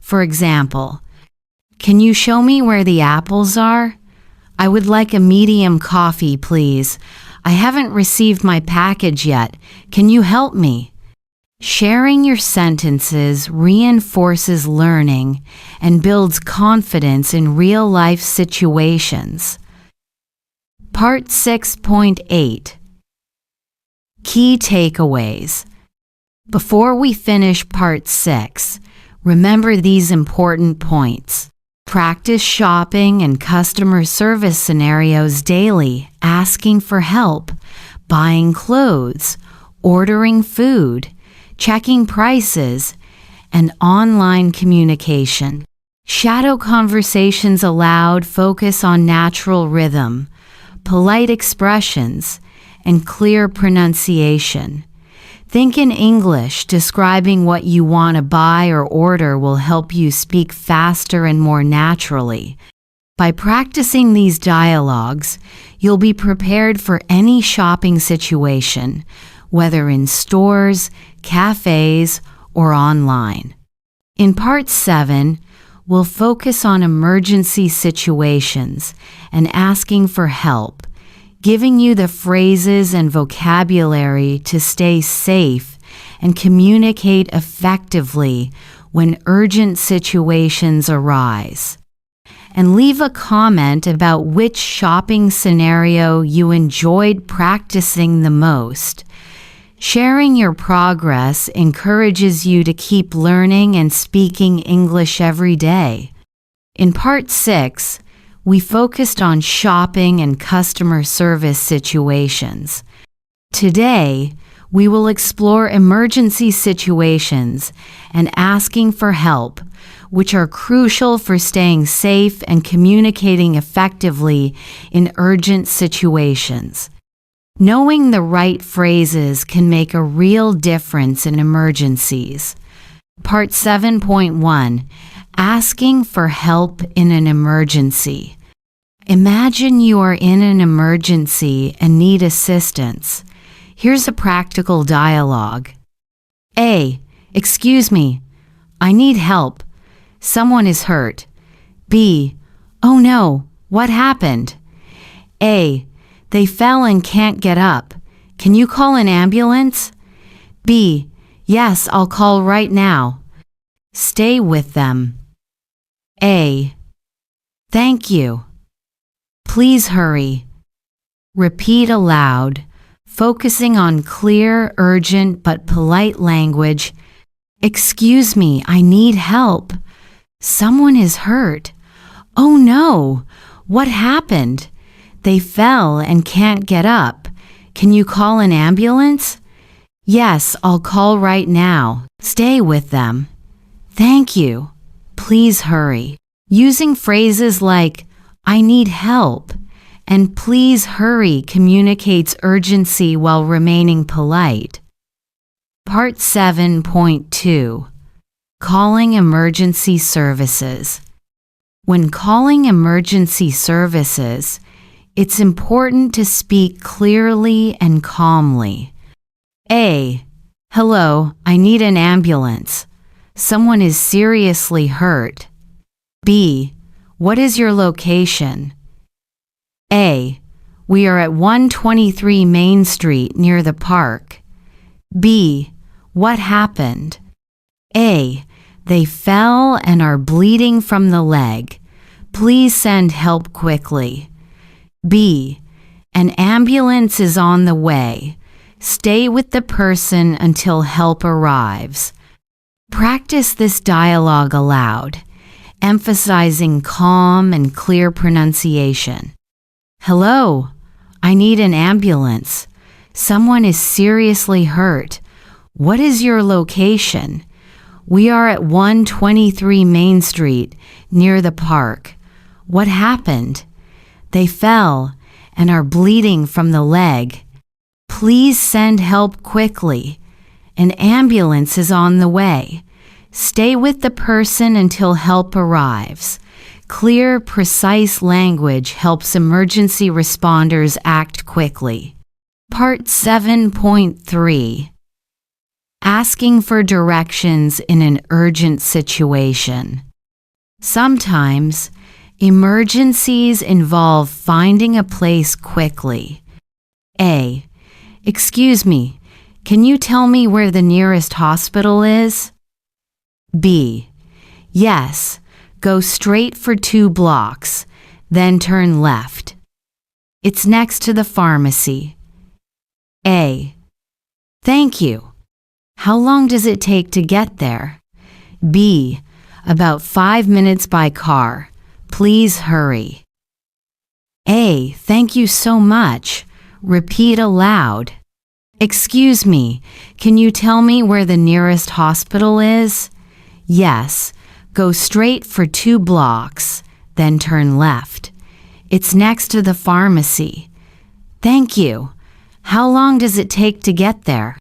For example, can you show me where the apples are? I would like a medium coffee, please. I haven't received my package yet. Can you help me? Sharing your sentences reinforces learning and builds confidence in real-life situations. Part 6.8, Key Takeaways. Before we finish Part 6, remember these important points. Practice shopping and customer service scenarios daily, asking for help, buying clothes, ordering food, checking prices, and online communication. Shadow conversations aloud focus on natural rhythm, polite expressions, and clear pronunciation. Think in English, describing what you want to buy or order will help you speak faster and more naturally. By practicing these dialogues, you'll be prepared for any shopping situation, whether in stores, cafes, or online. In Part 7, we'll focus on emergency situations and asking for help, giving you the phrases and vocabulary to stay safe and communicate effectively when urgent situations arise. And leave a comment about which shopping scenario you enjoyed practicing the most. Sharing your progress encourages you to keep learning and speaking English every day. In Part 6, we focused on shopping and customer service situations. Today, we will explore emergency situations and asking for help, which are crucial for staying safe and communicating effectively in urgent situations. Knowing the right phrases can make a real difference in emergencies. Part 7.1, Asking for help in an emergency. Imagine you are in an emergency and need assistance. Here's a practical dialogue. A. Excuse me. I need help. Someone is hurt. B. Oh no, what happened? A. They fell and can't get up. Can you call an ambulance? B. Yes, I'll call right now. Stay with them. A. Thank you. Please hurry. Repeat aloud, focusing on clear, urgent, but polite language. Excuse me, I need help. Someone is hurt. Oh no, what happened? They fell and can't get up. Can you call an ambulance? Yes, I'll call right now. Stay with them. Thank you. Please hurry. Using phrases like, I need help, and please hurry communicates urgency while remaining polite. Part 7.2, Calling emergency services. When calling emergency services, it's important to speak clearly and calmly. A. Hello, I need an ambulance. Someone is seriously hurt. B. What is your location? A. We are at 123 Main Street near the park. B. What happened? A. They fell and are bleeding from the leg. Please send help quickly. B. An ambulance is on the way. Stay with the person until help arrives. Practice this dialogue aloud, emphasizing calm and clear pronunciation. Hello, I need an ambulance. Someone is seriously hurt. What is your location? We are at 123 Main Street, near the park. What happened? They fell and are bleeding from the leg. Please send help quickly. An ambulance is on the way. Stay with the person until help arrives. Clear, precise language helps emergency responders act quickly. Part 7.3. Asking for directions in an urgent situation. Sometimes, emergencies involve finding a place quickly. A. Excuse me, can you tell me where the nearest hospital is? B. Yes, go straight for 2 blocks, then turn left. It's next to the pharmacy. A. Thank you. How long does it take to get there? B. About 5 minutes by car. Please hurry. A. Thank you so much. Repeat aloud. Excuse me, can you tell me where the nearest hospital is? Yes, go straight for 2 blocks, then turn left. It's next to the pharmacy. Thank you. How long does it take to get there?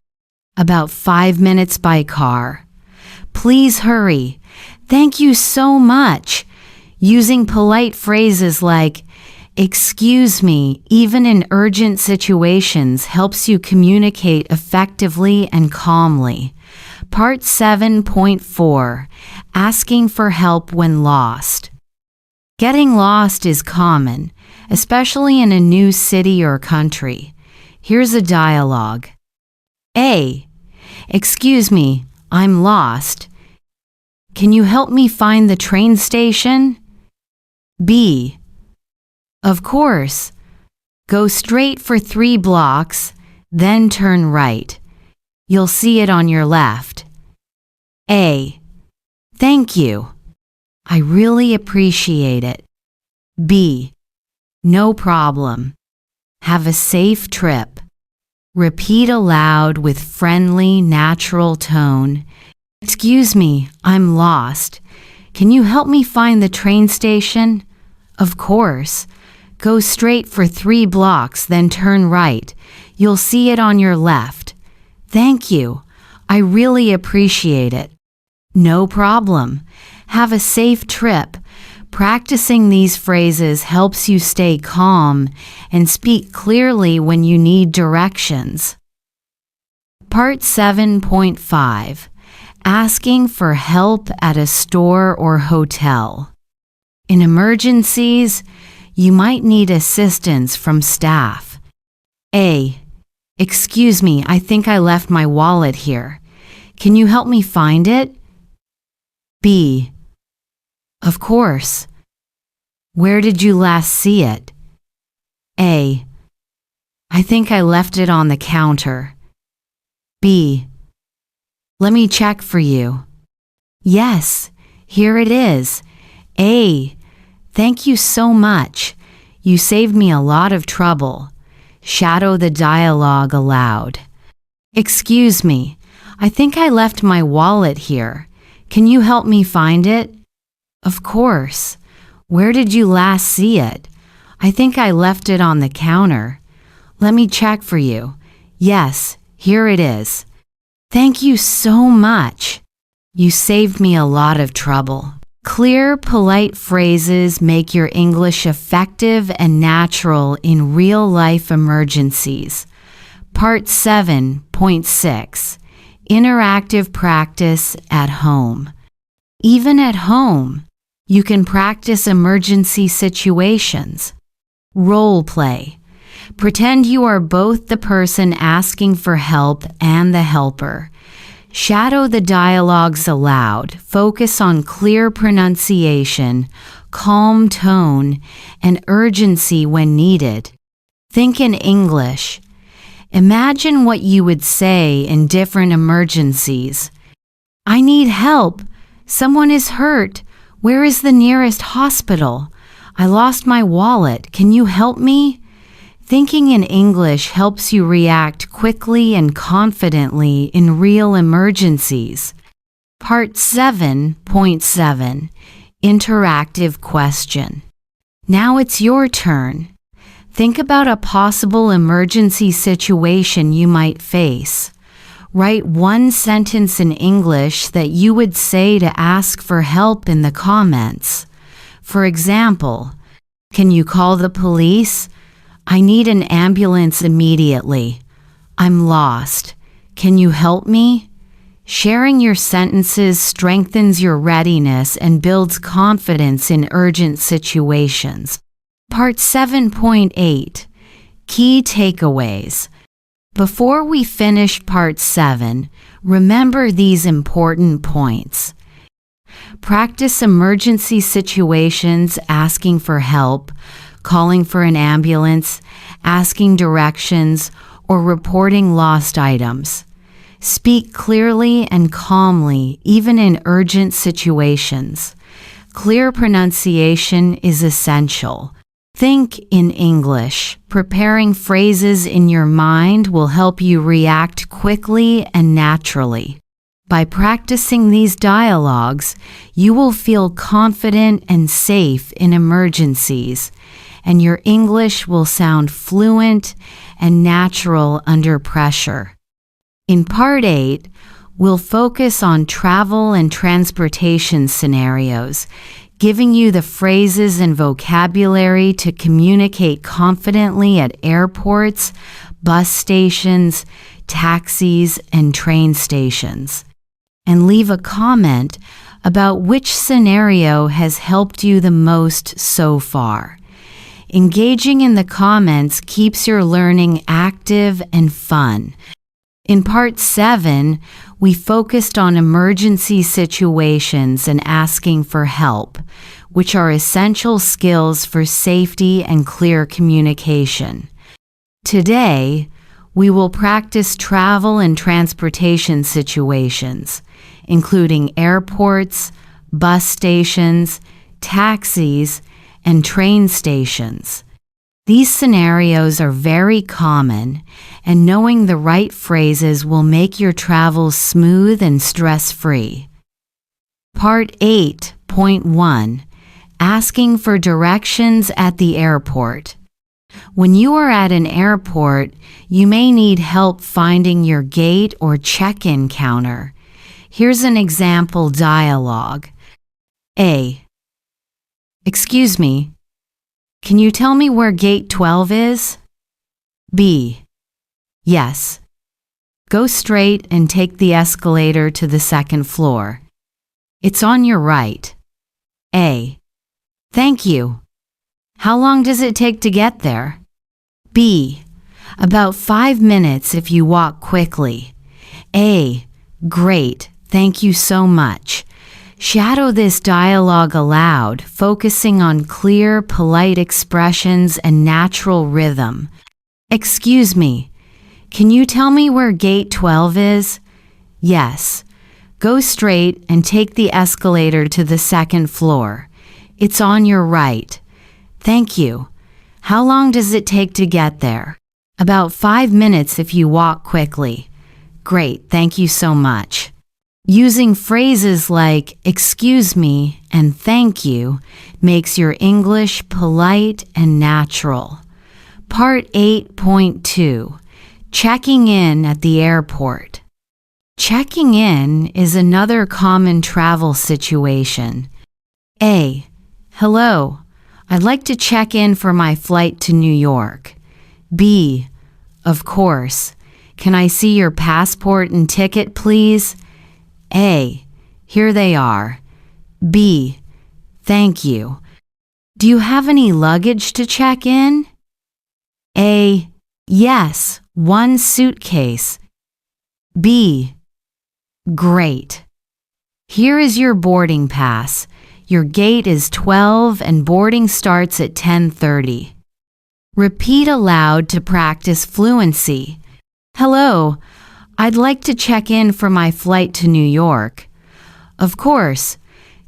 About 5 minutes by car. Please hurry. Thank you so much. Using polite phrases like, excuse me, even in urgent situations helps you communicate effectively and calmly. Part 7.4. Asking for help when lost. Getting lost is common, especially in a new city or country. Here's a dialogue. A. Excuse me, I'm lost. Can you help me find the train station? B. Of course. Go straight for 3 blocks, then turn right. You'll see it on your left. A. Thank you. I really appreciate it. B. No problem. Have a safe trip. Repeat aloud with friendly, natural tone. Excuse me, I'm lost. Can you help me find the train station? Of course. Go straight for 3 blocks, then turn right. You'll see it on your left. Thank you. I really appreciate it. No problem. Have a safe trip. Practicing these phrases helps you stay calm and speak clearly when you need directions. Part 7.5. Asking for help at a store or hotel. In emergencies, you might need assistance from staff. A. Excuse me, I think I left my wallet here. Can you help me find it? B. Of course. Where did you last see it? A. I think I left it on the counter. B. Let me check for you. Yes, here it is. A. Thank you so much. You saved me a lot of trouble. Shadow the dialogue aloud. Excuse me, I think I left my wallet here. Can you help me find it? Of course. Where did you last see it? I think I left it on the counter. Let me check for you. Yes, here it is. Thank you so much. You saved me a lot of trouble. Clear, polite phrases make your English effective and natural in real-life emergencies. Part 7.6. Interactive practice at home. Even at home, you can practice emergency situations. Role play. Pretend you are both the person asking for help and the helper. Shadow the dialogues aloud. Focus on clear pronunciation, calm tone, and urgency when needed. Think in English. Imagine what you would say in different emergencies. I need help. Someone is hurt. Where is the nearest hospital? I lost my wallet. Can you help me? Thinking in English helps you react quickly and confidently in real emergencies. Part 7.7 Interactive Question. Now it's your turn. Think about a possible emergency situation you might face. Write one sentence in English that you would say to ask for help in the comments. For example, can you call the police? I need an ambulance immediately. I'm lost. Can you help me? Sharing your sentences strengthens your readiness and builds confidence in urgent situations. Part 7.8 Key Takeaways. Before we finish Part 7, remember these important points. Practice emergency situations, asking for help, calling for an ambulance, asking directions, or reporting lost items. Speak clearly and calmly, even in urgent situations. Clear pronunciation is essential. Think in English. Preparing phrases in your mind will help you react quickly and naturally. By practicing these dialogues, you will feel confident and safe in emergencies, and your English will sound fluent and natural under pressure. In Part 8, we'll focus on travel and transportation scenarios, giving you the phrases and vocabulary to communicate confidently at airports, bus stations, taxis, and train stations. And leave a comment about which scenario has helped you the most so far. Engaging in the comments keeps your learning active and fun. In Part 7, we focused on emergency situations and asking for help, which are essential skills for safety and clear communication. Today, we will practice travel and transportation situations, including airports, bus stations, taxis, and train stations. These scenarios are very common, and knowing the right phrases will make your travels smooth and stress-free. Part 8.1 Asking for directions at the airport. When you are at an airport, you may need help finding your gate or check-in counter. Here's an example dialogue. A. Excuse me, can you tell me where gate 12 is? B. Yes. Go straight and take the escalator to the second floor. It's on your right. A. Thank you. How long does it take to get there? B. About 5 minutes if you walk quickly. A. Great. Thank you so much. Shadow this dialogue aloud, focusing on clear, polite expressions and natural rhythm. Excuse me, can you tell me where gate 12 is? Yes. Go straight and take the escalator to the second floor. It's on your right. Thank you. How long does it take to get there? About 5 minutes if you walk quickly. Great, thank you so much. Using phrases like excuse me and thank you makes your English polite and natural. Part 8.2 Checking in at the airport. Checking in is another common travel situation. A. Hello, I'd like to check in for my flight to New York. B. Of course. Can I see your passport and ticket, please? A. Here they are. B. Thank you. Do you have any luggage to check in? A. Yes, one suitcase. B. Great. Here is your boarding pass. Your gate is 12 and boarding starts at 10:30. Repeat aloud to practice fluency. Hello, I'd like to check in for my flight to New York. Of course.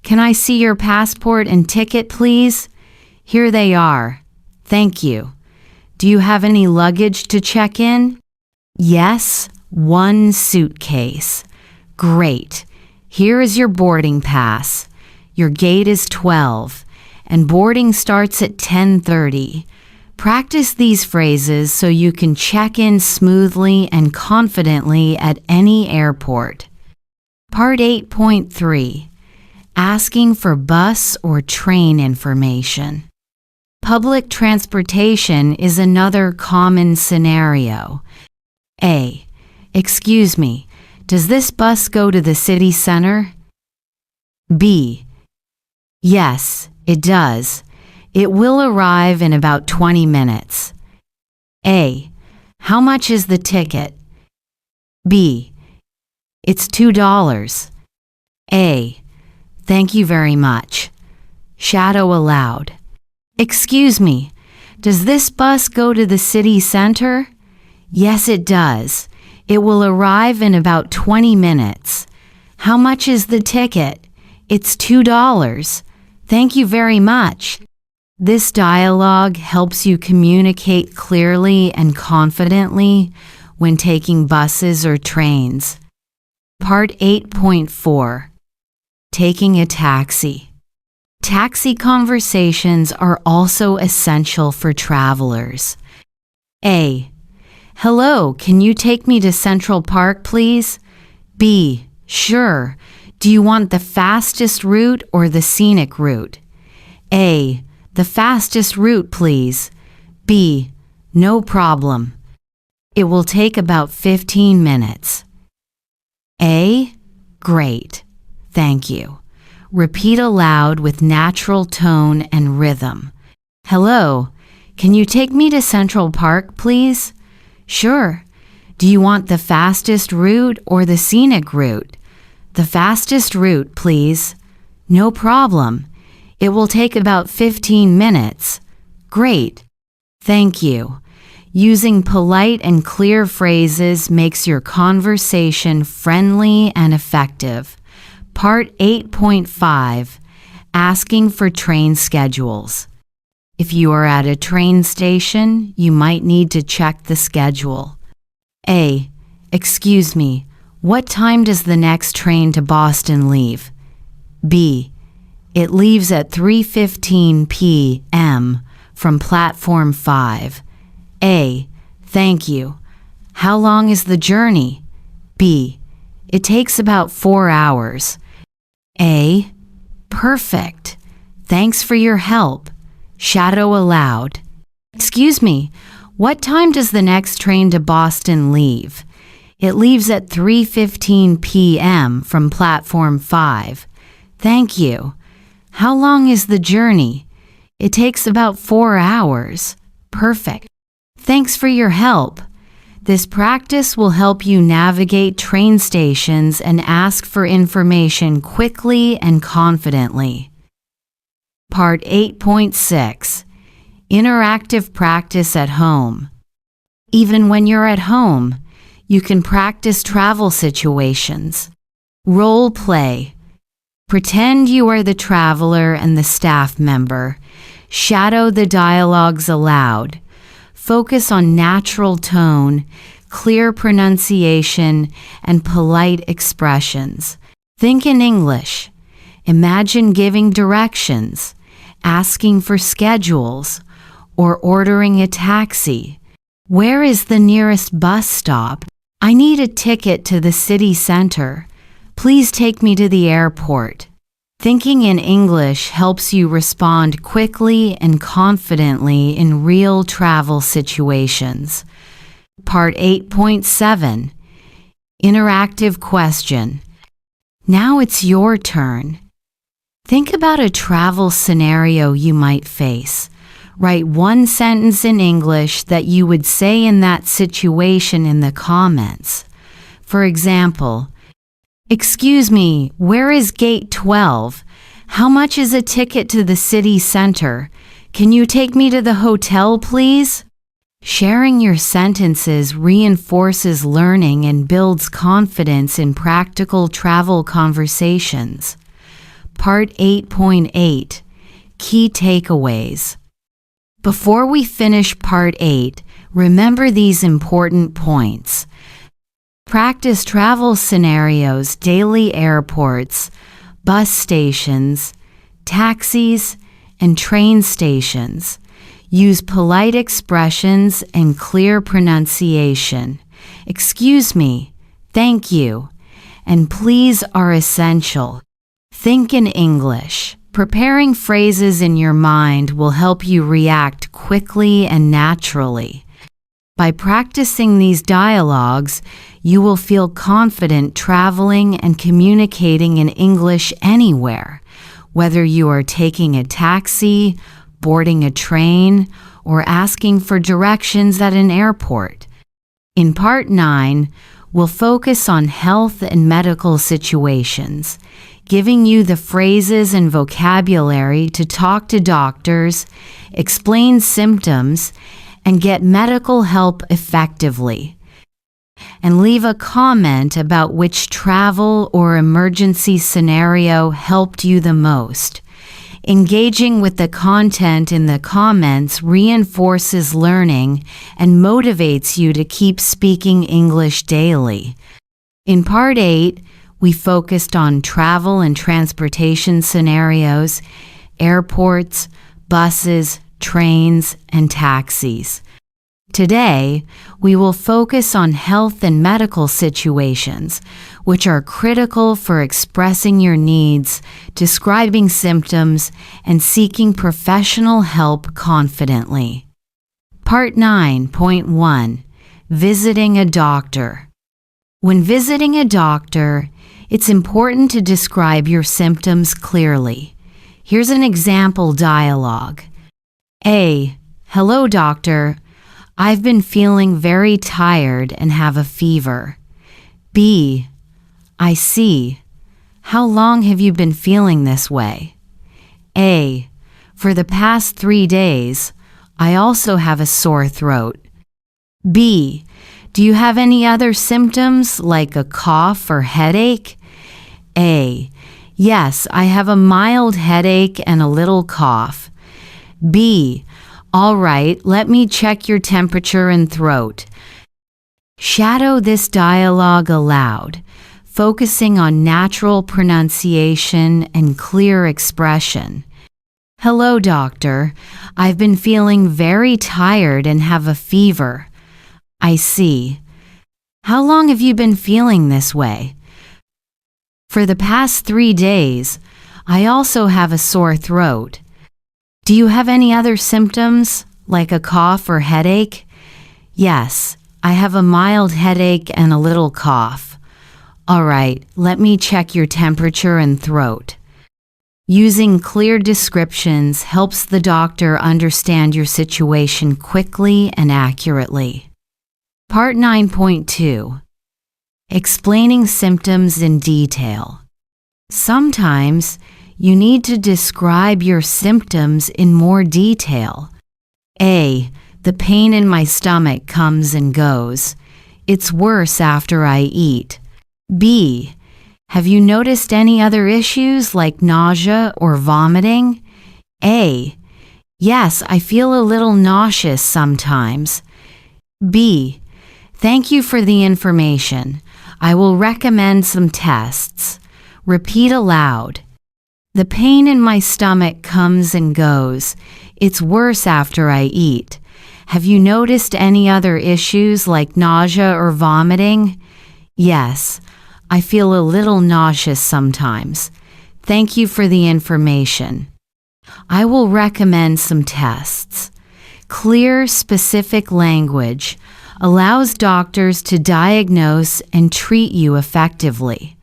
Can I see your passport and ticket, please? Here they are. Thank you. Do you have any luggage to check in? Yes, one suitcase. Great. Here is your boarding pass. Your gate is 12, and boarding starts at 10:30. Practice these phrases so you can check in smoothly and confidently at any airport. Part 8.3. Asking for bus or train information. Public transportation is another common scenario. A. Excuse me, does this bus go to the city center? B. Yes, it does. It will arrive in about 20 minutes. A. How much is the ticket? B. It's $2. A. Thank you very much. Shadow aloud. Excuse me, does this bus go to the city center? Yes, it does. It will arrive in about 20 minutes. How much is the ticket? It's $2. Thank you very much. This dialogue helps you communicate clearly and confidently when taking buses or trains. Part 8.4. Taking a taxi. Taxi conversations are also essential for travelers. A. Hello, can you take me to Central Park, please? B. Sure. Do you want the fastest route or the scenic route? A. The fastest route, please. B. No problem. It will take about 15 minutes. A. Great. Thank you. Repeat aloud with natural tone and rhythm. Hello, can you take me to Central Park, please? Sure. Do you want the fastest route or the scenic route? The fastest route, please. No problem. It will take about 15 minutes. Great. Thank you. Using polite and clear phrases makes your conversation friendly and effective. Part 8.5. Asking for train schedules. If you are at a train station, you might need to check the schedule. A. Excuse me, what time does the next train to Boston leave? B. It leaves at 3:15 p.m. from Platform 5. A. Thank you. How long is the journey? B. It takes about 4 hours. A. Perfect. Thanks for your help. Shadow aloud. Excuse me, what time does the next train to Boston leave? It leaves at 3:15 p.m. from Platform 5. Thank you. How long is the journey? It takes about 4 hours. Perfect. Thanks for your help. This practice will help you navigate train stations and ask for information quickly and confidently. Part 8.6. Interactive practice at home. Even when you're at home, you can practice travel situations. Role play. Pretend you are the traveler and the staff member. Shadow the dialogues aloud. Focus on natural tone, clear pronunciation, and polite expressions. Think in English. Imagine giving directions, asking for schedules, or ordering a taxi. Where is the nearest bus stop? I need a ticket to the city center. Please take me to the airport. Thinking in English helps you respond quickly and confidently in real travel situations. Part 8.7. Interactive question. Now it's your turn. Think about a travel scenario you might face. Write one sentence in English that you would say in that situation in the comments. For example, excuse me, where is gate 12? How much is a ticket to the city center? Can you take me to the hotel, please? Sharing your sentences reinforces learning and builds confidence in practical travel conversations. Part 8.8. Key takeaways. Before we finish Part 8, remember these important points. Practice travel scenarios, daily airports, bus stations, taxis, and train stations. Use polite expressions and clear pronunciation. Excuse me, thank you, and please are essential. Think in English. Preparing phrases in your mind will help you react quickly and naturally. By practicing these dialogues, you will feel confident traveling and communicating in English anywhere, whether you are taking a taxi, boarding a train, or asking for directions at an airport. In Part 9, we'll focus on health and medical situations, giving you the phrases and vocabulary to talk to doctors, explain symptoms, and get medical help effectively. And leave a comment about which travel or emergency scenario helped you the most. Engaging with the content in the comments reinforces learning and motivates you to keep speaking English daily. In Part 8, we focused on travel and transportation scenarios, airports, buses, trains, and taxis. Today, we will focus on health and medical situations, which are critical for expressing your needs, describing symptoms, and seeking professional help confidently. Part 9.1 Visiting a doctor. When visiting a doctor, it's important to describe your symptoms clearly. Here's an example dialogue. A. Hello, doctor. I've been feeling very tired and have a fever. B. I see. How long have you been feeling this way? A. For the past 3 days. I also have a sore throat. B. Do you have any other symptoms like a cough or headache? A. Yes, I have a mild headache and a little cough. B. All right, let me check your temperature and throat. Shadow this dialogue aloud, focusing on natural pronunciation and clear expression. Hello, doctor. I've been feeling very tired and have a fever. I see. How long have you been feeling this way? For the past 3 days. I also have a sore throat. Do you have any other symptoms, like a cough or headache? Yes, I have a mild headache and a little cough. All right, let me check your temperature and throat. Using clear descriptions helps the doctor understand your situation quickly and accurately. Part 9.2 Explaining symptoms in detail. Sometimes, you need to describe your symptoms in more detail. A. The pain in my stomach comes and goes. It's worse after I eat. B. Have you noticed any other issues like nausea or vomiting? A. Yes, I feel a little nauseous sometimes. B. Thank you for the information. I will recommend some tests. Repeat aloud. The pain in my stomach comes and goes. It's worse after I eat. Have you noticed any other issues like nausea or vomiting? Yes, I feel a little nauseous sometimes. Thank you for the information. I will recommend some tests. Clear, specific language allows doctors to diagnose and treat you effectively.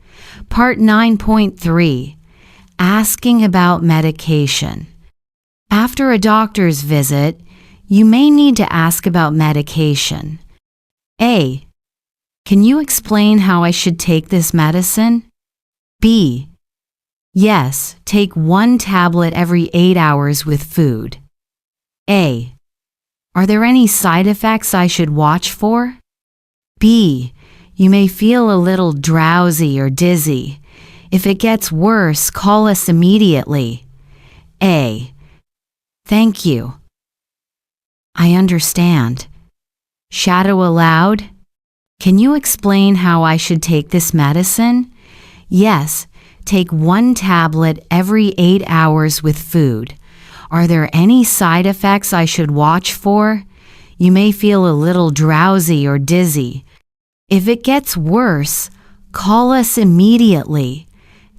Part 9.3 Asking about medication. After a doctor's visit, you may need to ask about medication. A. Can you explain how I should take this medicine? B. Yes, take 1 tablet every 8 hours with food. A. Are there any side effects I should watch for? B. You may feel a little drowsy or dizzy. If it gets worse, call us immediately. A. Thank you. I understand. Shadow aloud. Can you explain how I should take this medicine? Yes, take 1 tablet every 8 hours with food. Are there any side effects I should watch for? You may feel a little drowsy or dizzy. If it gets worse, call us immediately.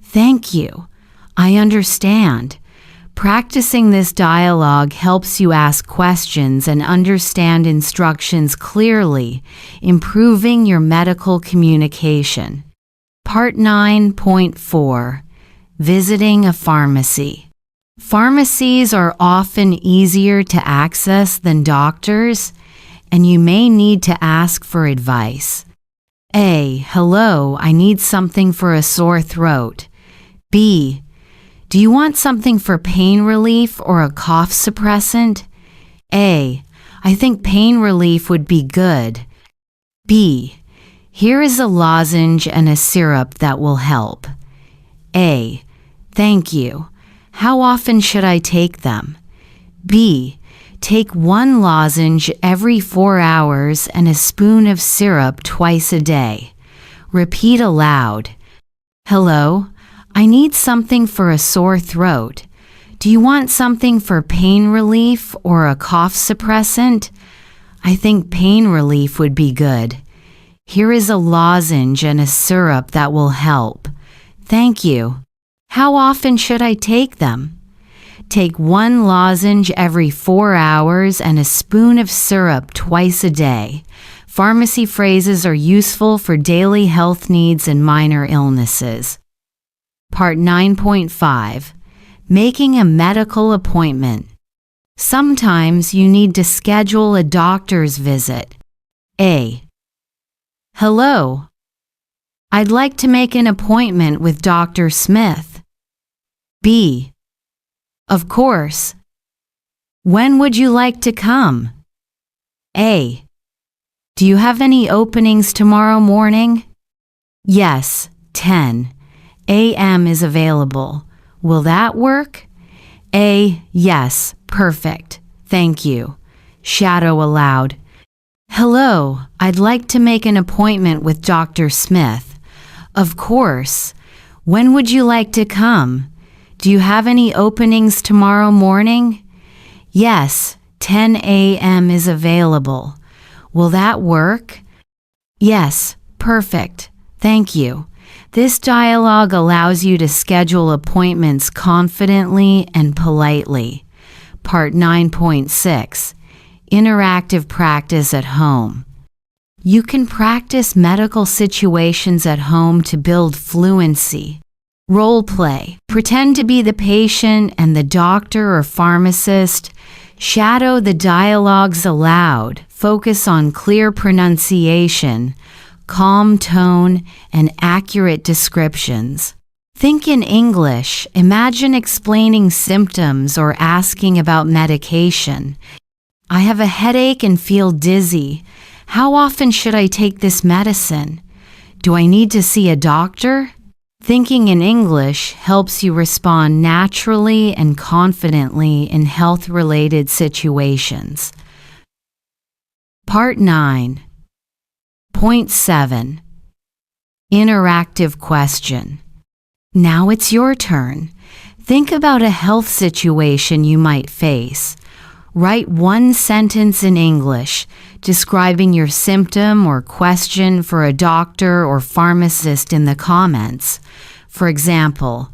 Thank you. I understand. Practicing this dialogue helps you ask questions and understand instructions clearly, improving your medical communication. Part 9.4. Visiting a pharmacy. Pharmacies are often easier to access than doctors, and you may need to ask for advice. A. Hello, I need something for a sore throat. B. Do you want something for pain relief or a cough suppressant? A. I think pain relief would be good. B. Here is a lozenge and a syrup that will help. A. Thank you. How often should I take them? B. Take 1 lozenge every 4 hours and a spoon of syrup twice a day. Repeat aloud. Hello, I need something for a sore throat. Do you want something for pain relief or a cough suppressant? I think pain relief would be good. Here is a lozenge and a syrup that will help. Thank you. How often should I take them? Take 1 lozenge every 4 hours and a spoon of syrup twice a day. Pharmacy phrases are useful for daily health needs and minor illnesses. Part 9.5. Making a medical appointment. Sometimes you need to schedule a doctor's visit. A. Hello. I'd like to make an appointment with Dr. Smith. B. Of course. When would you like to come? A. Do you have any openings tomorrow morning? Yes, 10 a.m. is available. Will that work? A. Yes, perfect. Thank you. Shadow aloud. Hello, I'd like to make an appointment with Dr. Smith. Of course. When would you like to come? Do you have any openings tomorrow morning? Yes, 10 a.m. is available. Will that work? Yes, perfect. Thank you. This dialogue allows you to schedule appointments confidently and politely. Part 9.6. Interactive practice at home. You can practice medical situations at home to build fluency. Role play. Pretend to be the patient and the doctor or pharmacist. Shadow the dialogues aloud. Focus on clear pronunciation, calm tone, and accurate descriptions. Think in English. Imagine explaining symptoms or asking about medication. I have a headache and feel dizzy. How often should I take this medicine? Do I need to see a doctor? Thinking in English helps you respond naturally and confidently in health-related situations. Part 9.7. Interactive question. Now it's your turn. Think about a health situation you might face. Write 1 sentence in English describing your symptom or question for a doctor or pharmacist in the comments. For example,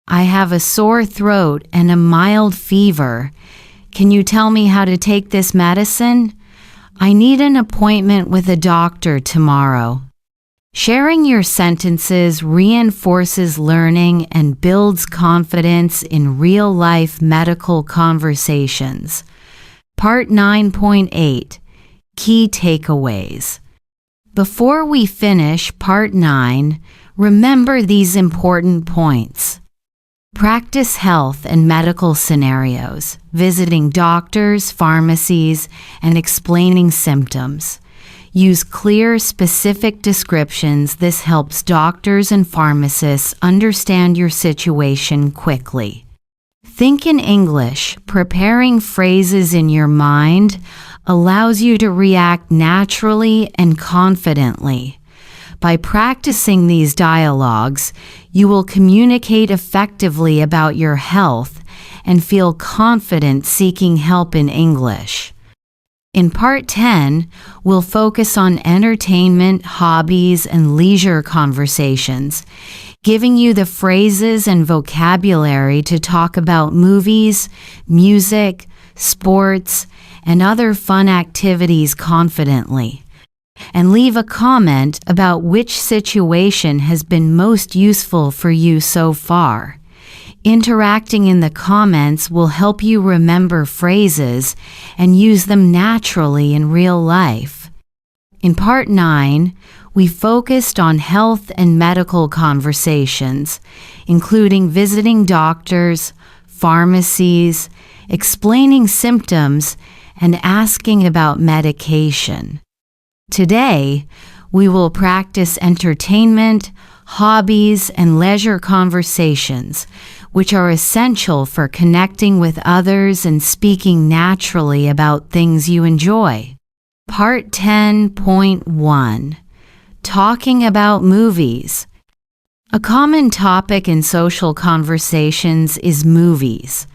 I have a sore throat and a mild fever. Can you tell me how to take this medicine? I need an appointment with a doctor tomorrow. Sharing your sentences reinforces learning and builds confidence in real-life medical conversations. Part 9.8. Key takeaways. Before we finish Part 9, remember these important points. Practice health and medical scenarios, visiting doctors, pharmacies, and explaining symptoms. Use clear, specific descriptions. This helps doctors and pharmacists understand your situation quickly. Think in English. Preparing phrases in your mind allows you to react naturally and confidently. By practicing these dialogues, you will communicate effectively about your health and feel confident seeking help in English. In Part 10, we'll focus on entertainment, hobbies, and leisure conversations, giving you the phrases and vocabulary to talk about movies, music, sports, and other fun activities confidently. And leave a comment about which situation has been most useful for you so far. Interacting in the comments will help you remember phrases and use them naturally in real life. In Part 9, we focused on health and medical conversations, including visiting doctors, pharmacies, explaining symptoms, and asking about medication. Today, we will practice entertainment, hobbies, and leisure conversations, which are essential for connecting with others and speaking naturally about things you enjoy. Part 10.1. Talking about movies. A common topic in social conversations is movies.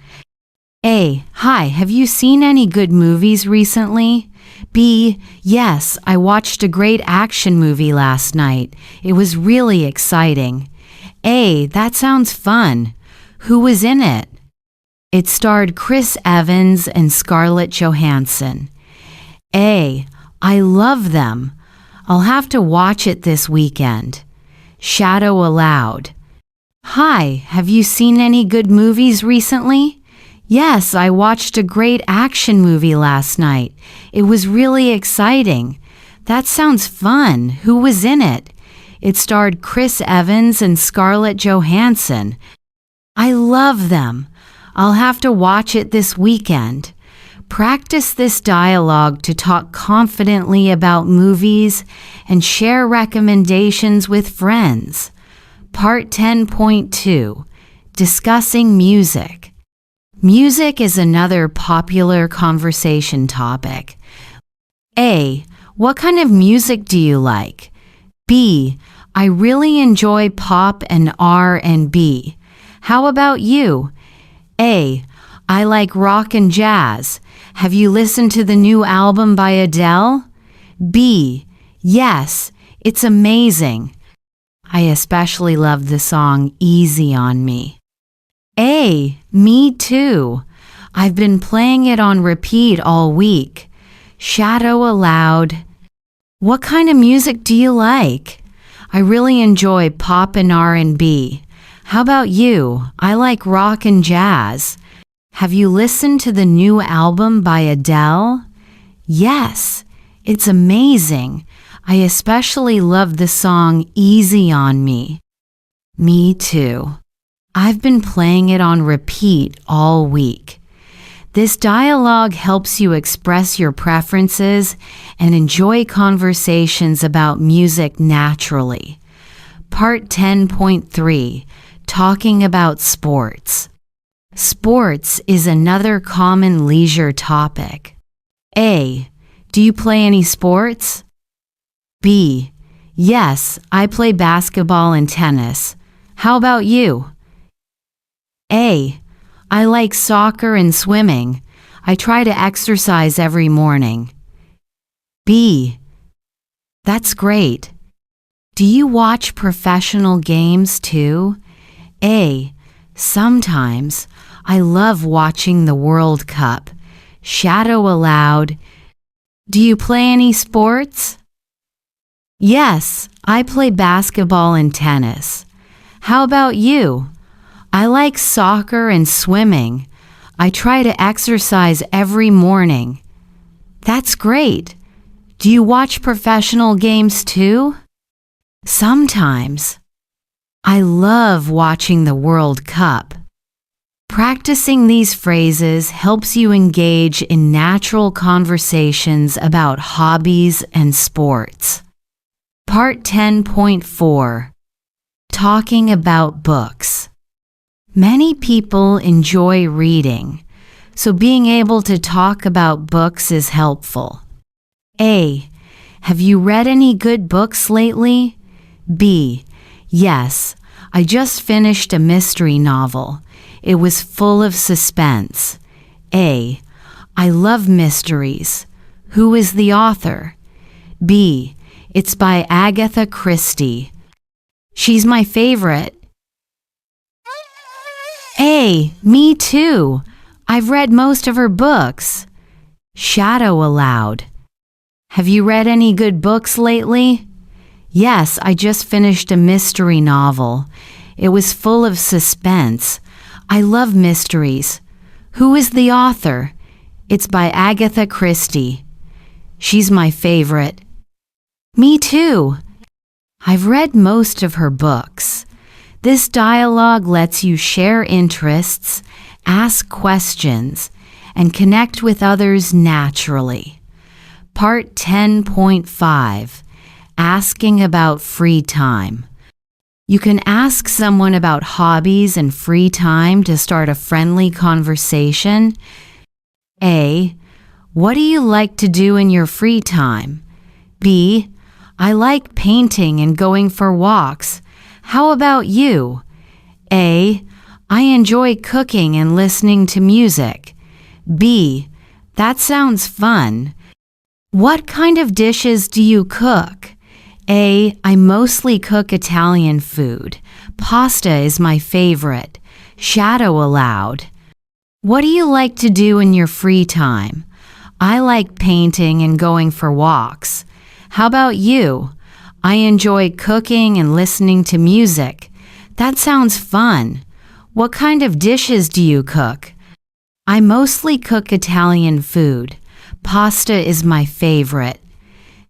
A. Hi, have you seen any good movies recently? B. Yes, I watched a great action movie last night. It was really exciting. A. That sounds fun. Who was in it? It starred Chris Evans and Scarlett Johansson. A. I love them. I'll have to watch it this weekend. Shadow aloud. Hi, have you seen any good movies recently? Yes, I watched a great action movie last night. It was really exciting. That sounds fun. Who was in it? It starred Chris Evans and Scarlett Johansson. I love them. I'll have to watch it this weekend. Practice this dialogue to talk confidently about movies and share recommendations with friends. Part 10.2. Discussing music. Music is another popular conversation topic. A. What kind of music do you like? B. I really enjoy pop and R&B. How about you? A. I like rock and jazz. Have you listened to the new album by Adele? B. Yes, it's amazing. I especially love the song Easy on Me. A. Me too. I've been playing it on repeat all week. Shadow aloud. What kind of music do you like? I really enjoy pop and R&B. How about you? I like rock and jazz. Have you listened to the new album by Adele? Yes, it's amazing. I especially love the song Easy on Me. Me too. I've been playing it on repeat all week. This dialogue helps you express your preferences and enjoy conversations about music naturally. Part 10.3. Talking about sports. Sports is another common leisure topic. A. Do you play any sports? B. Yes, I play basketball and tennis. How about you? A. I like soccer and swimming. I try to exercise every morning. B. That's great. Do you watch professional games too? A. Sometimes. I love watching the World Cup. Shadow aloud. Do you play any sports? Yes, I play basketball and tennis. How about you? I like soccer and swimming. I try to exercise every morning. That's great. Do you watch professional games too? Sometimes. I love watching the World Cup. Practicing these phrases helps you engage in natural conversations about hobbies and sports. Part 10.4. Talking about books. Many people enjoy reading, so being able to talk about books is helpful. A. Have you read any good books lately? B. Yes, I just finished a mystery novel. It was full of suspense. A. I love mysteries. Who is the author? B. It's by Agatha Christie. She's my favorite. A. Me too. I've read most of her books. Shadow aloud. Have you read any good books lately? Yes, I just finished a mystery novel. It was full of suspense. I love mysteries. Who is the author? It's by Agatha Christie. She's my favorite. Me too. I've read most of her books. This dialogue lets you share interests, ask questions, and connect with others naturally. Part 10.5. Asking about free time. You can ask someone about hobbies and free time to start a friendly conversation. A. What do you like to do in your free time? B. I like painting and going for walks. How about you? A. I enjoy cooking and listening to music. B. That sounds fun. What kind of dishes do you cook? A. I mostly cook Italian food. Pasta is my favorite. Shadow aloud. What do you like to do in your free time? I like painting and going for walks. How about you? I enjoy cooking and listening to music. That sounds fun. What kind of dishes do you cook? I mostly cook Italian food. Pasta is my favorite.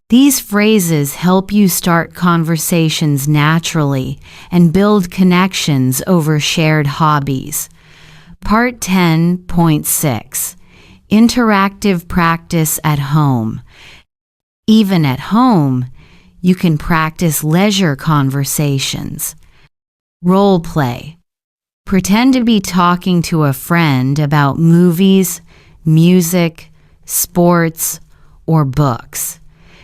These phrases help you start conversations naturally and build connections over shared hobbies. Part 10.6. Interactive practice at home. Even at home, you can practice leisure conversations. Role play. Pretend to be talking to a friend about movies, music, sports, or books.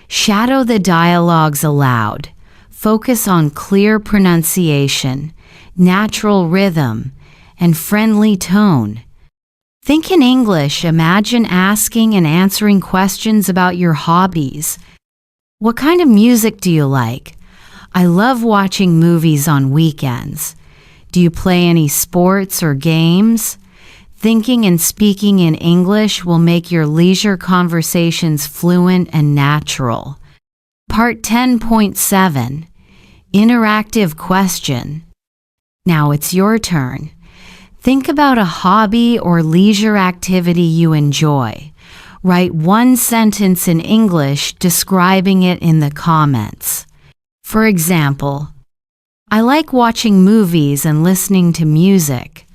Shadow the dialogues aloud. Focus on clear pronunciation, natural rhythm, and friendly tone. Think in English. Imagine asking and answering questions about your hobbies. What kind of music do you like? I love watching movies on weekends. Do you play any sports or games? Thinking and speaking in English will make your leisure conversations fluent and natural. Part 10.7. Interactive question. Now it's your turn. Think about a hobby or leisure activity you enjoy. Write one sentence in English describing it in the comments. For example, I like watching movies and listening to music.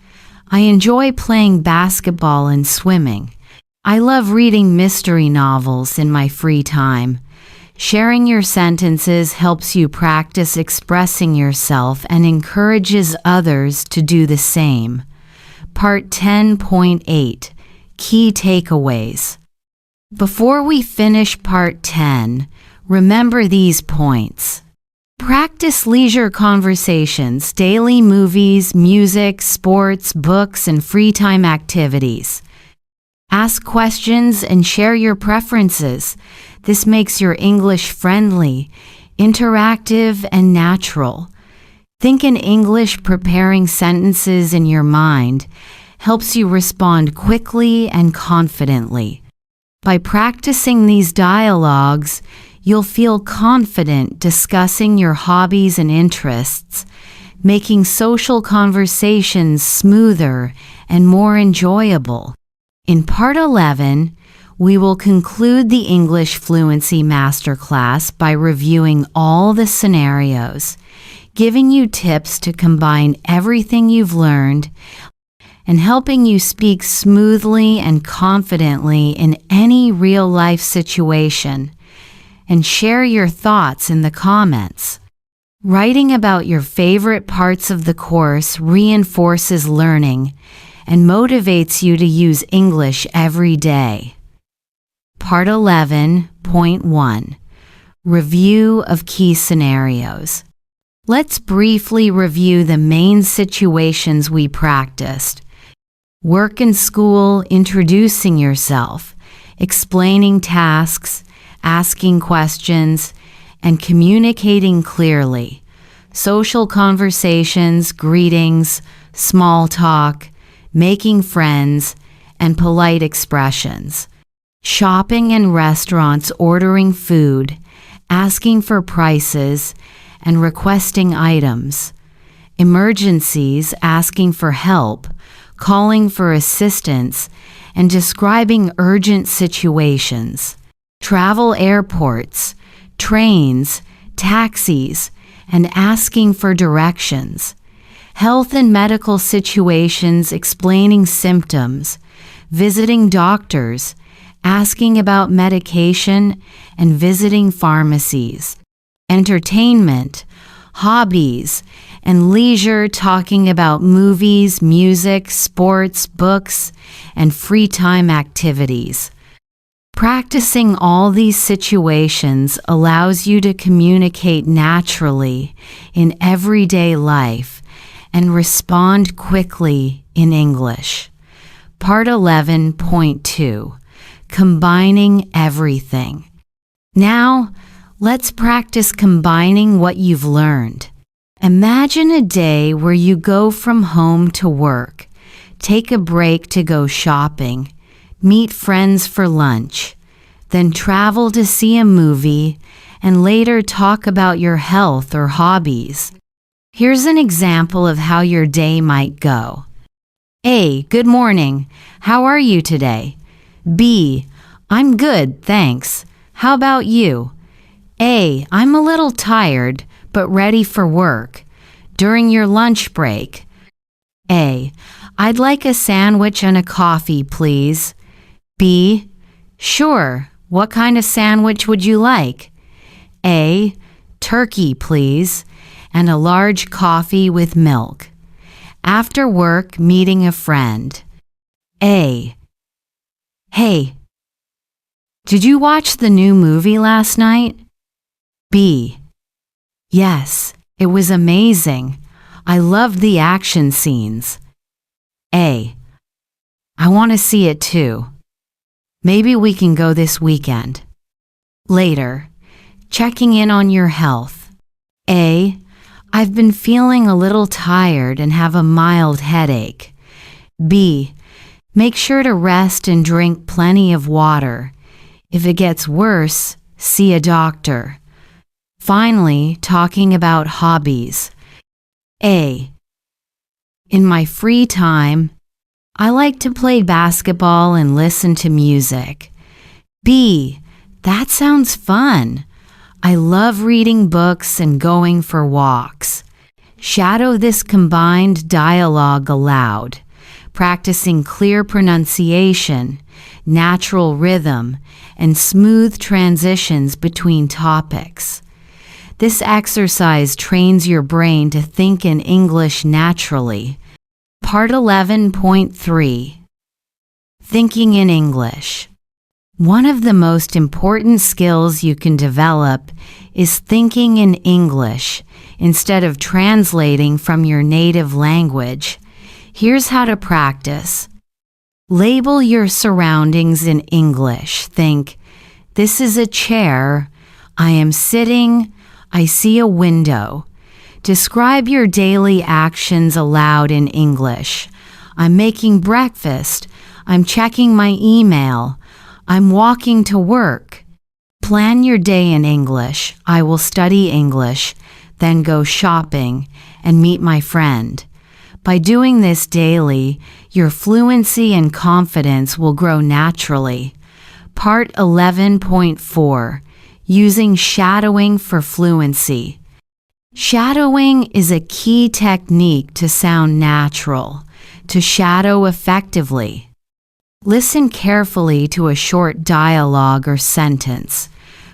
I enjoy playing basketball and swimming. I love reading mystery novels in my free time. Sharing your sentences helps you practice expressing yourself and encourages others to do the same. Part 10.8. Key takeaways. Before we finish Part 10, remember these points. Practice leisure conversations, daily movies, music, sports, books, and free time activities. Ask questions and share your preferences. This makes your English friendly, interactive, and natural. Think in English. Preparing sentences in your mind helps you respond quickly and confidently. By practicing these dialogues, you'll feel confident discussing your hobbies and interests, making social conversations smoother and more enjoyable. In Part 11, we will conclude the English Fluency Masterclass by reviewing all the scenarios, giving you tips to combine everything you've learned, and helping you speak smoothly and confidently in any real-life situation. And share your thoughts in the comments. Writing about your favorite parts of the course reinforces learning and motivates you to use English every day. Part 11.1. Review of key scenarios. Let's briefly review the main situations we practiced. Work and school, introducing yourself, explaining tasks, asking questions, and communicating clearly. Social conversations, greetings, small talk, making friends, and polite expressions. Shopping and restaurants, ordering food, asking for prices, and requesting items. Emergencies, asking for help, calling for assistance, and describing urgent situations. Travel, airports, trains, taxis, and asking for directions. Health and medical situations, explaining symptoms, visiting doctors, asking about medication, and visiting pharmacies. Entertainment, hobbies, and leisure, talking about movies, music, sports, books, and free time activities. Practicing all these situations allows you to communicate naturally in everyday life and respond quickly in English. Part 11.2. Combining everything. Now, let's practice combining what you've learned. Imagine a day where you go from home to work, take a break to go shopping, meet friends for lunch, then travel to see a movie, and later talk about your health or hobbies. Here's an example of how your day might go. A. Good morning. How are you today? B. I'm good, thanks. How about you? A. I'm a little tired, but ready for work. During your lunch break. A. I'd like a sandwich and a coffee, please. B. Sure. What kind of sandwich would you like? A. Turkey, please, and a large coffee with milk. After work, meeting a friend. A. Hey, did you watch the new movie last night? B. Yes, it was amazing. I loved the action scenes. A. I want to see it too. Maybe we can go this weekend. Later, checking in on your health. A. I've been feeling a little tired and have a mild headache. B. Make sure to rest and drink plenty of water. If it gets worse, see a doctor. Finally, talking about hobbies. A. In my free time, I like to play basketball and listen to music. B. That sounds fun. I love reading books and going for walks. Shadow this combined dialogue aloud, practicing clear pronunciation, natural rhythm, and smooth transitions between topics. This exercise trains your brain to think in English naturally. Part 11.3. Thinking in English. One of the most important skills you can develop is thinking in English instead of translating from your native language. Here's how to practice. Label your surroundings in English. Think, this is a chair, I am sitting, I see a window. Describe your daily actions aloud in English. I'm making breakfast. I'm checking my email. I'm walking to work. Plan your day in English. I will study English, then go shopping and meet my friend. By doing this daily, your fluency and confidence will grow naturally. Part 11.4. Using shadowing for fluency. Shadowing is a key technique to sound natural, to shadow effectively. Listen carefully to a short dialogue or sentence.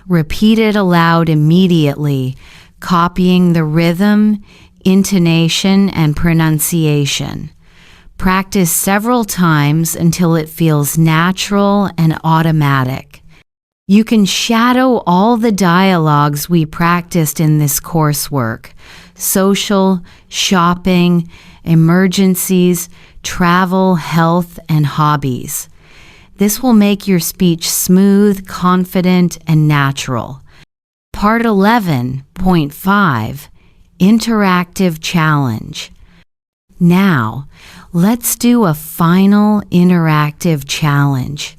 Repeat it aloud immediately, copying the rhythm, intonation, and pronunciation. Practice several times until it feels natural and automatic. You can shadow all the dialogues we practiced in this coursework: social, shopping, emergencies, travel, health, and hobbies. This will make your speech smooth, confident, and natural. Part 11.5 Interactive Challenge. Now, let's do a final interactive challenge.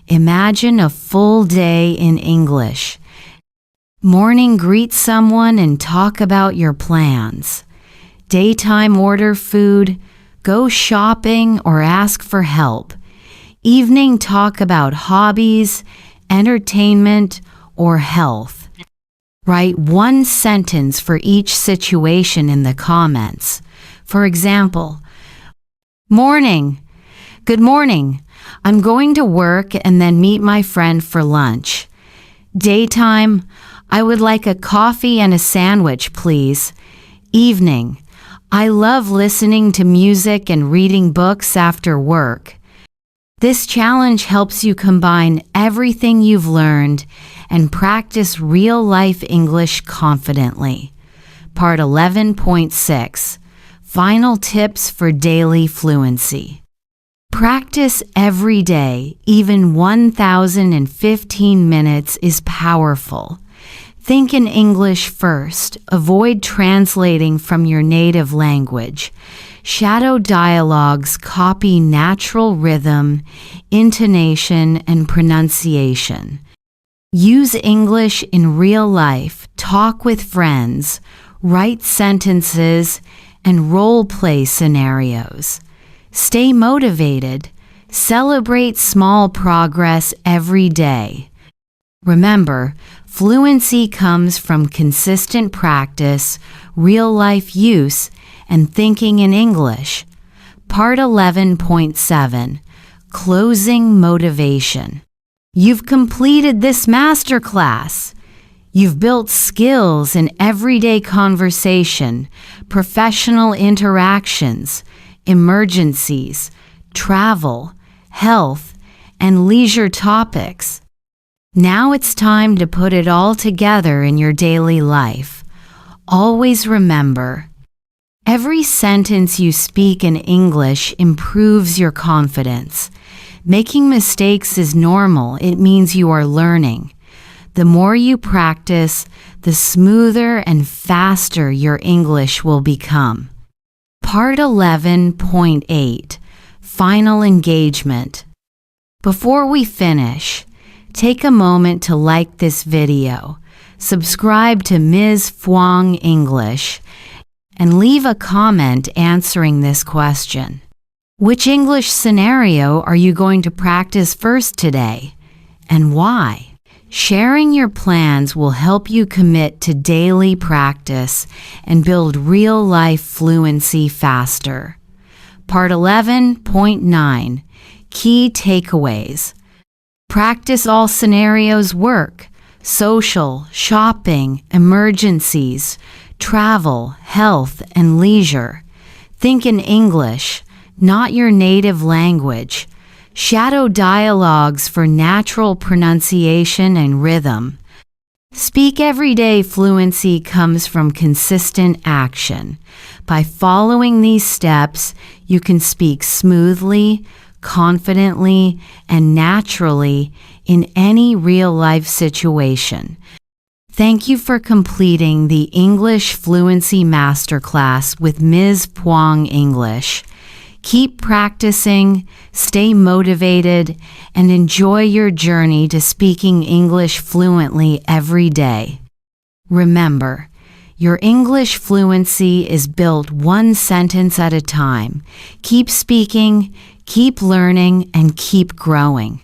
Imagine a full day in English. Morning, greet someone and talk about your plans. Daytime, order food, go shopping, or ask for help. Evening, talk about hobbies, entertainment, or health. Write one sentence for each situation in the comments. For example, morning. Good morning. I'm going to work and then meet my friend for lunch. Daytime. I would like a coffee and a sandwich, please. Evening. I love listening to music and reading books after work. This challenge helps you combine everything you've learned and practice real-life English confidently. Part 11.6 Final Tips for Daily Fluency. Practice every day. Even 1,015 minutes is powerful. Think in English first. Avoid translating from your native language. Shadow dialogues copy natural rhythm, intonation, and pronunciation. Use English in real life. Talk with friends. Write sentences and role-play scenarios. Stay motivated. Celebrate small progress every day. Remember, fluency comes from consistent practice, real-life use, and thinking in English. Part 11.7 Closing Motivation. You've completed this masterclass. You've built skills in everyday conversation, professional interactions, emergencies, travel, health, and leisure topics. Now it's time to put it all together in your daily life. Always remember, every sentence you speak in English improves your confidence. Making mistakes is normal. It means you are learning. The more you practice, the smoother and faster your English will become. Part 11.8 Final Engagement. Before we finish, take a moment to like this video, subscribe to Ms. Fwang English, and leave a comment answering this question. Which English scenario are you going to practice first today, and why? Sharing your plans will help you commit to daily practice and build real-life fluency faster. Part 11.9 Key Takeaways. Practice all scenarios: work, social, shopping, emergencies, travel, health, and leisure. Think in English, not your native language. Shadow dialogues for natural pronunciation and rhythm. Speak everyday. Fluency comes from consistent action. By following these steps, you can speak smoothly, confidently, and naturally in any real-life situation. Thank you for completing the English Fluency Masterclass with Ms. Fwang English. Keep practicing, stay motivated, and enjoy your journey to speaking English fluently every day. Remember, your English fluency is built one sentence at a time. Keep speaking, keep learning, and keep growing.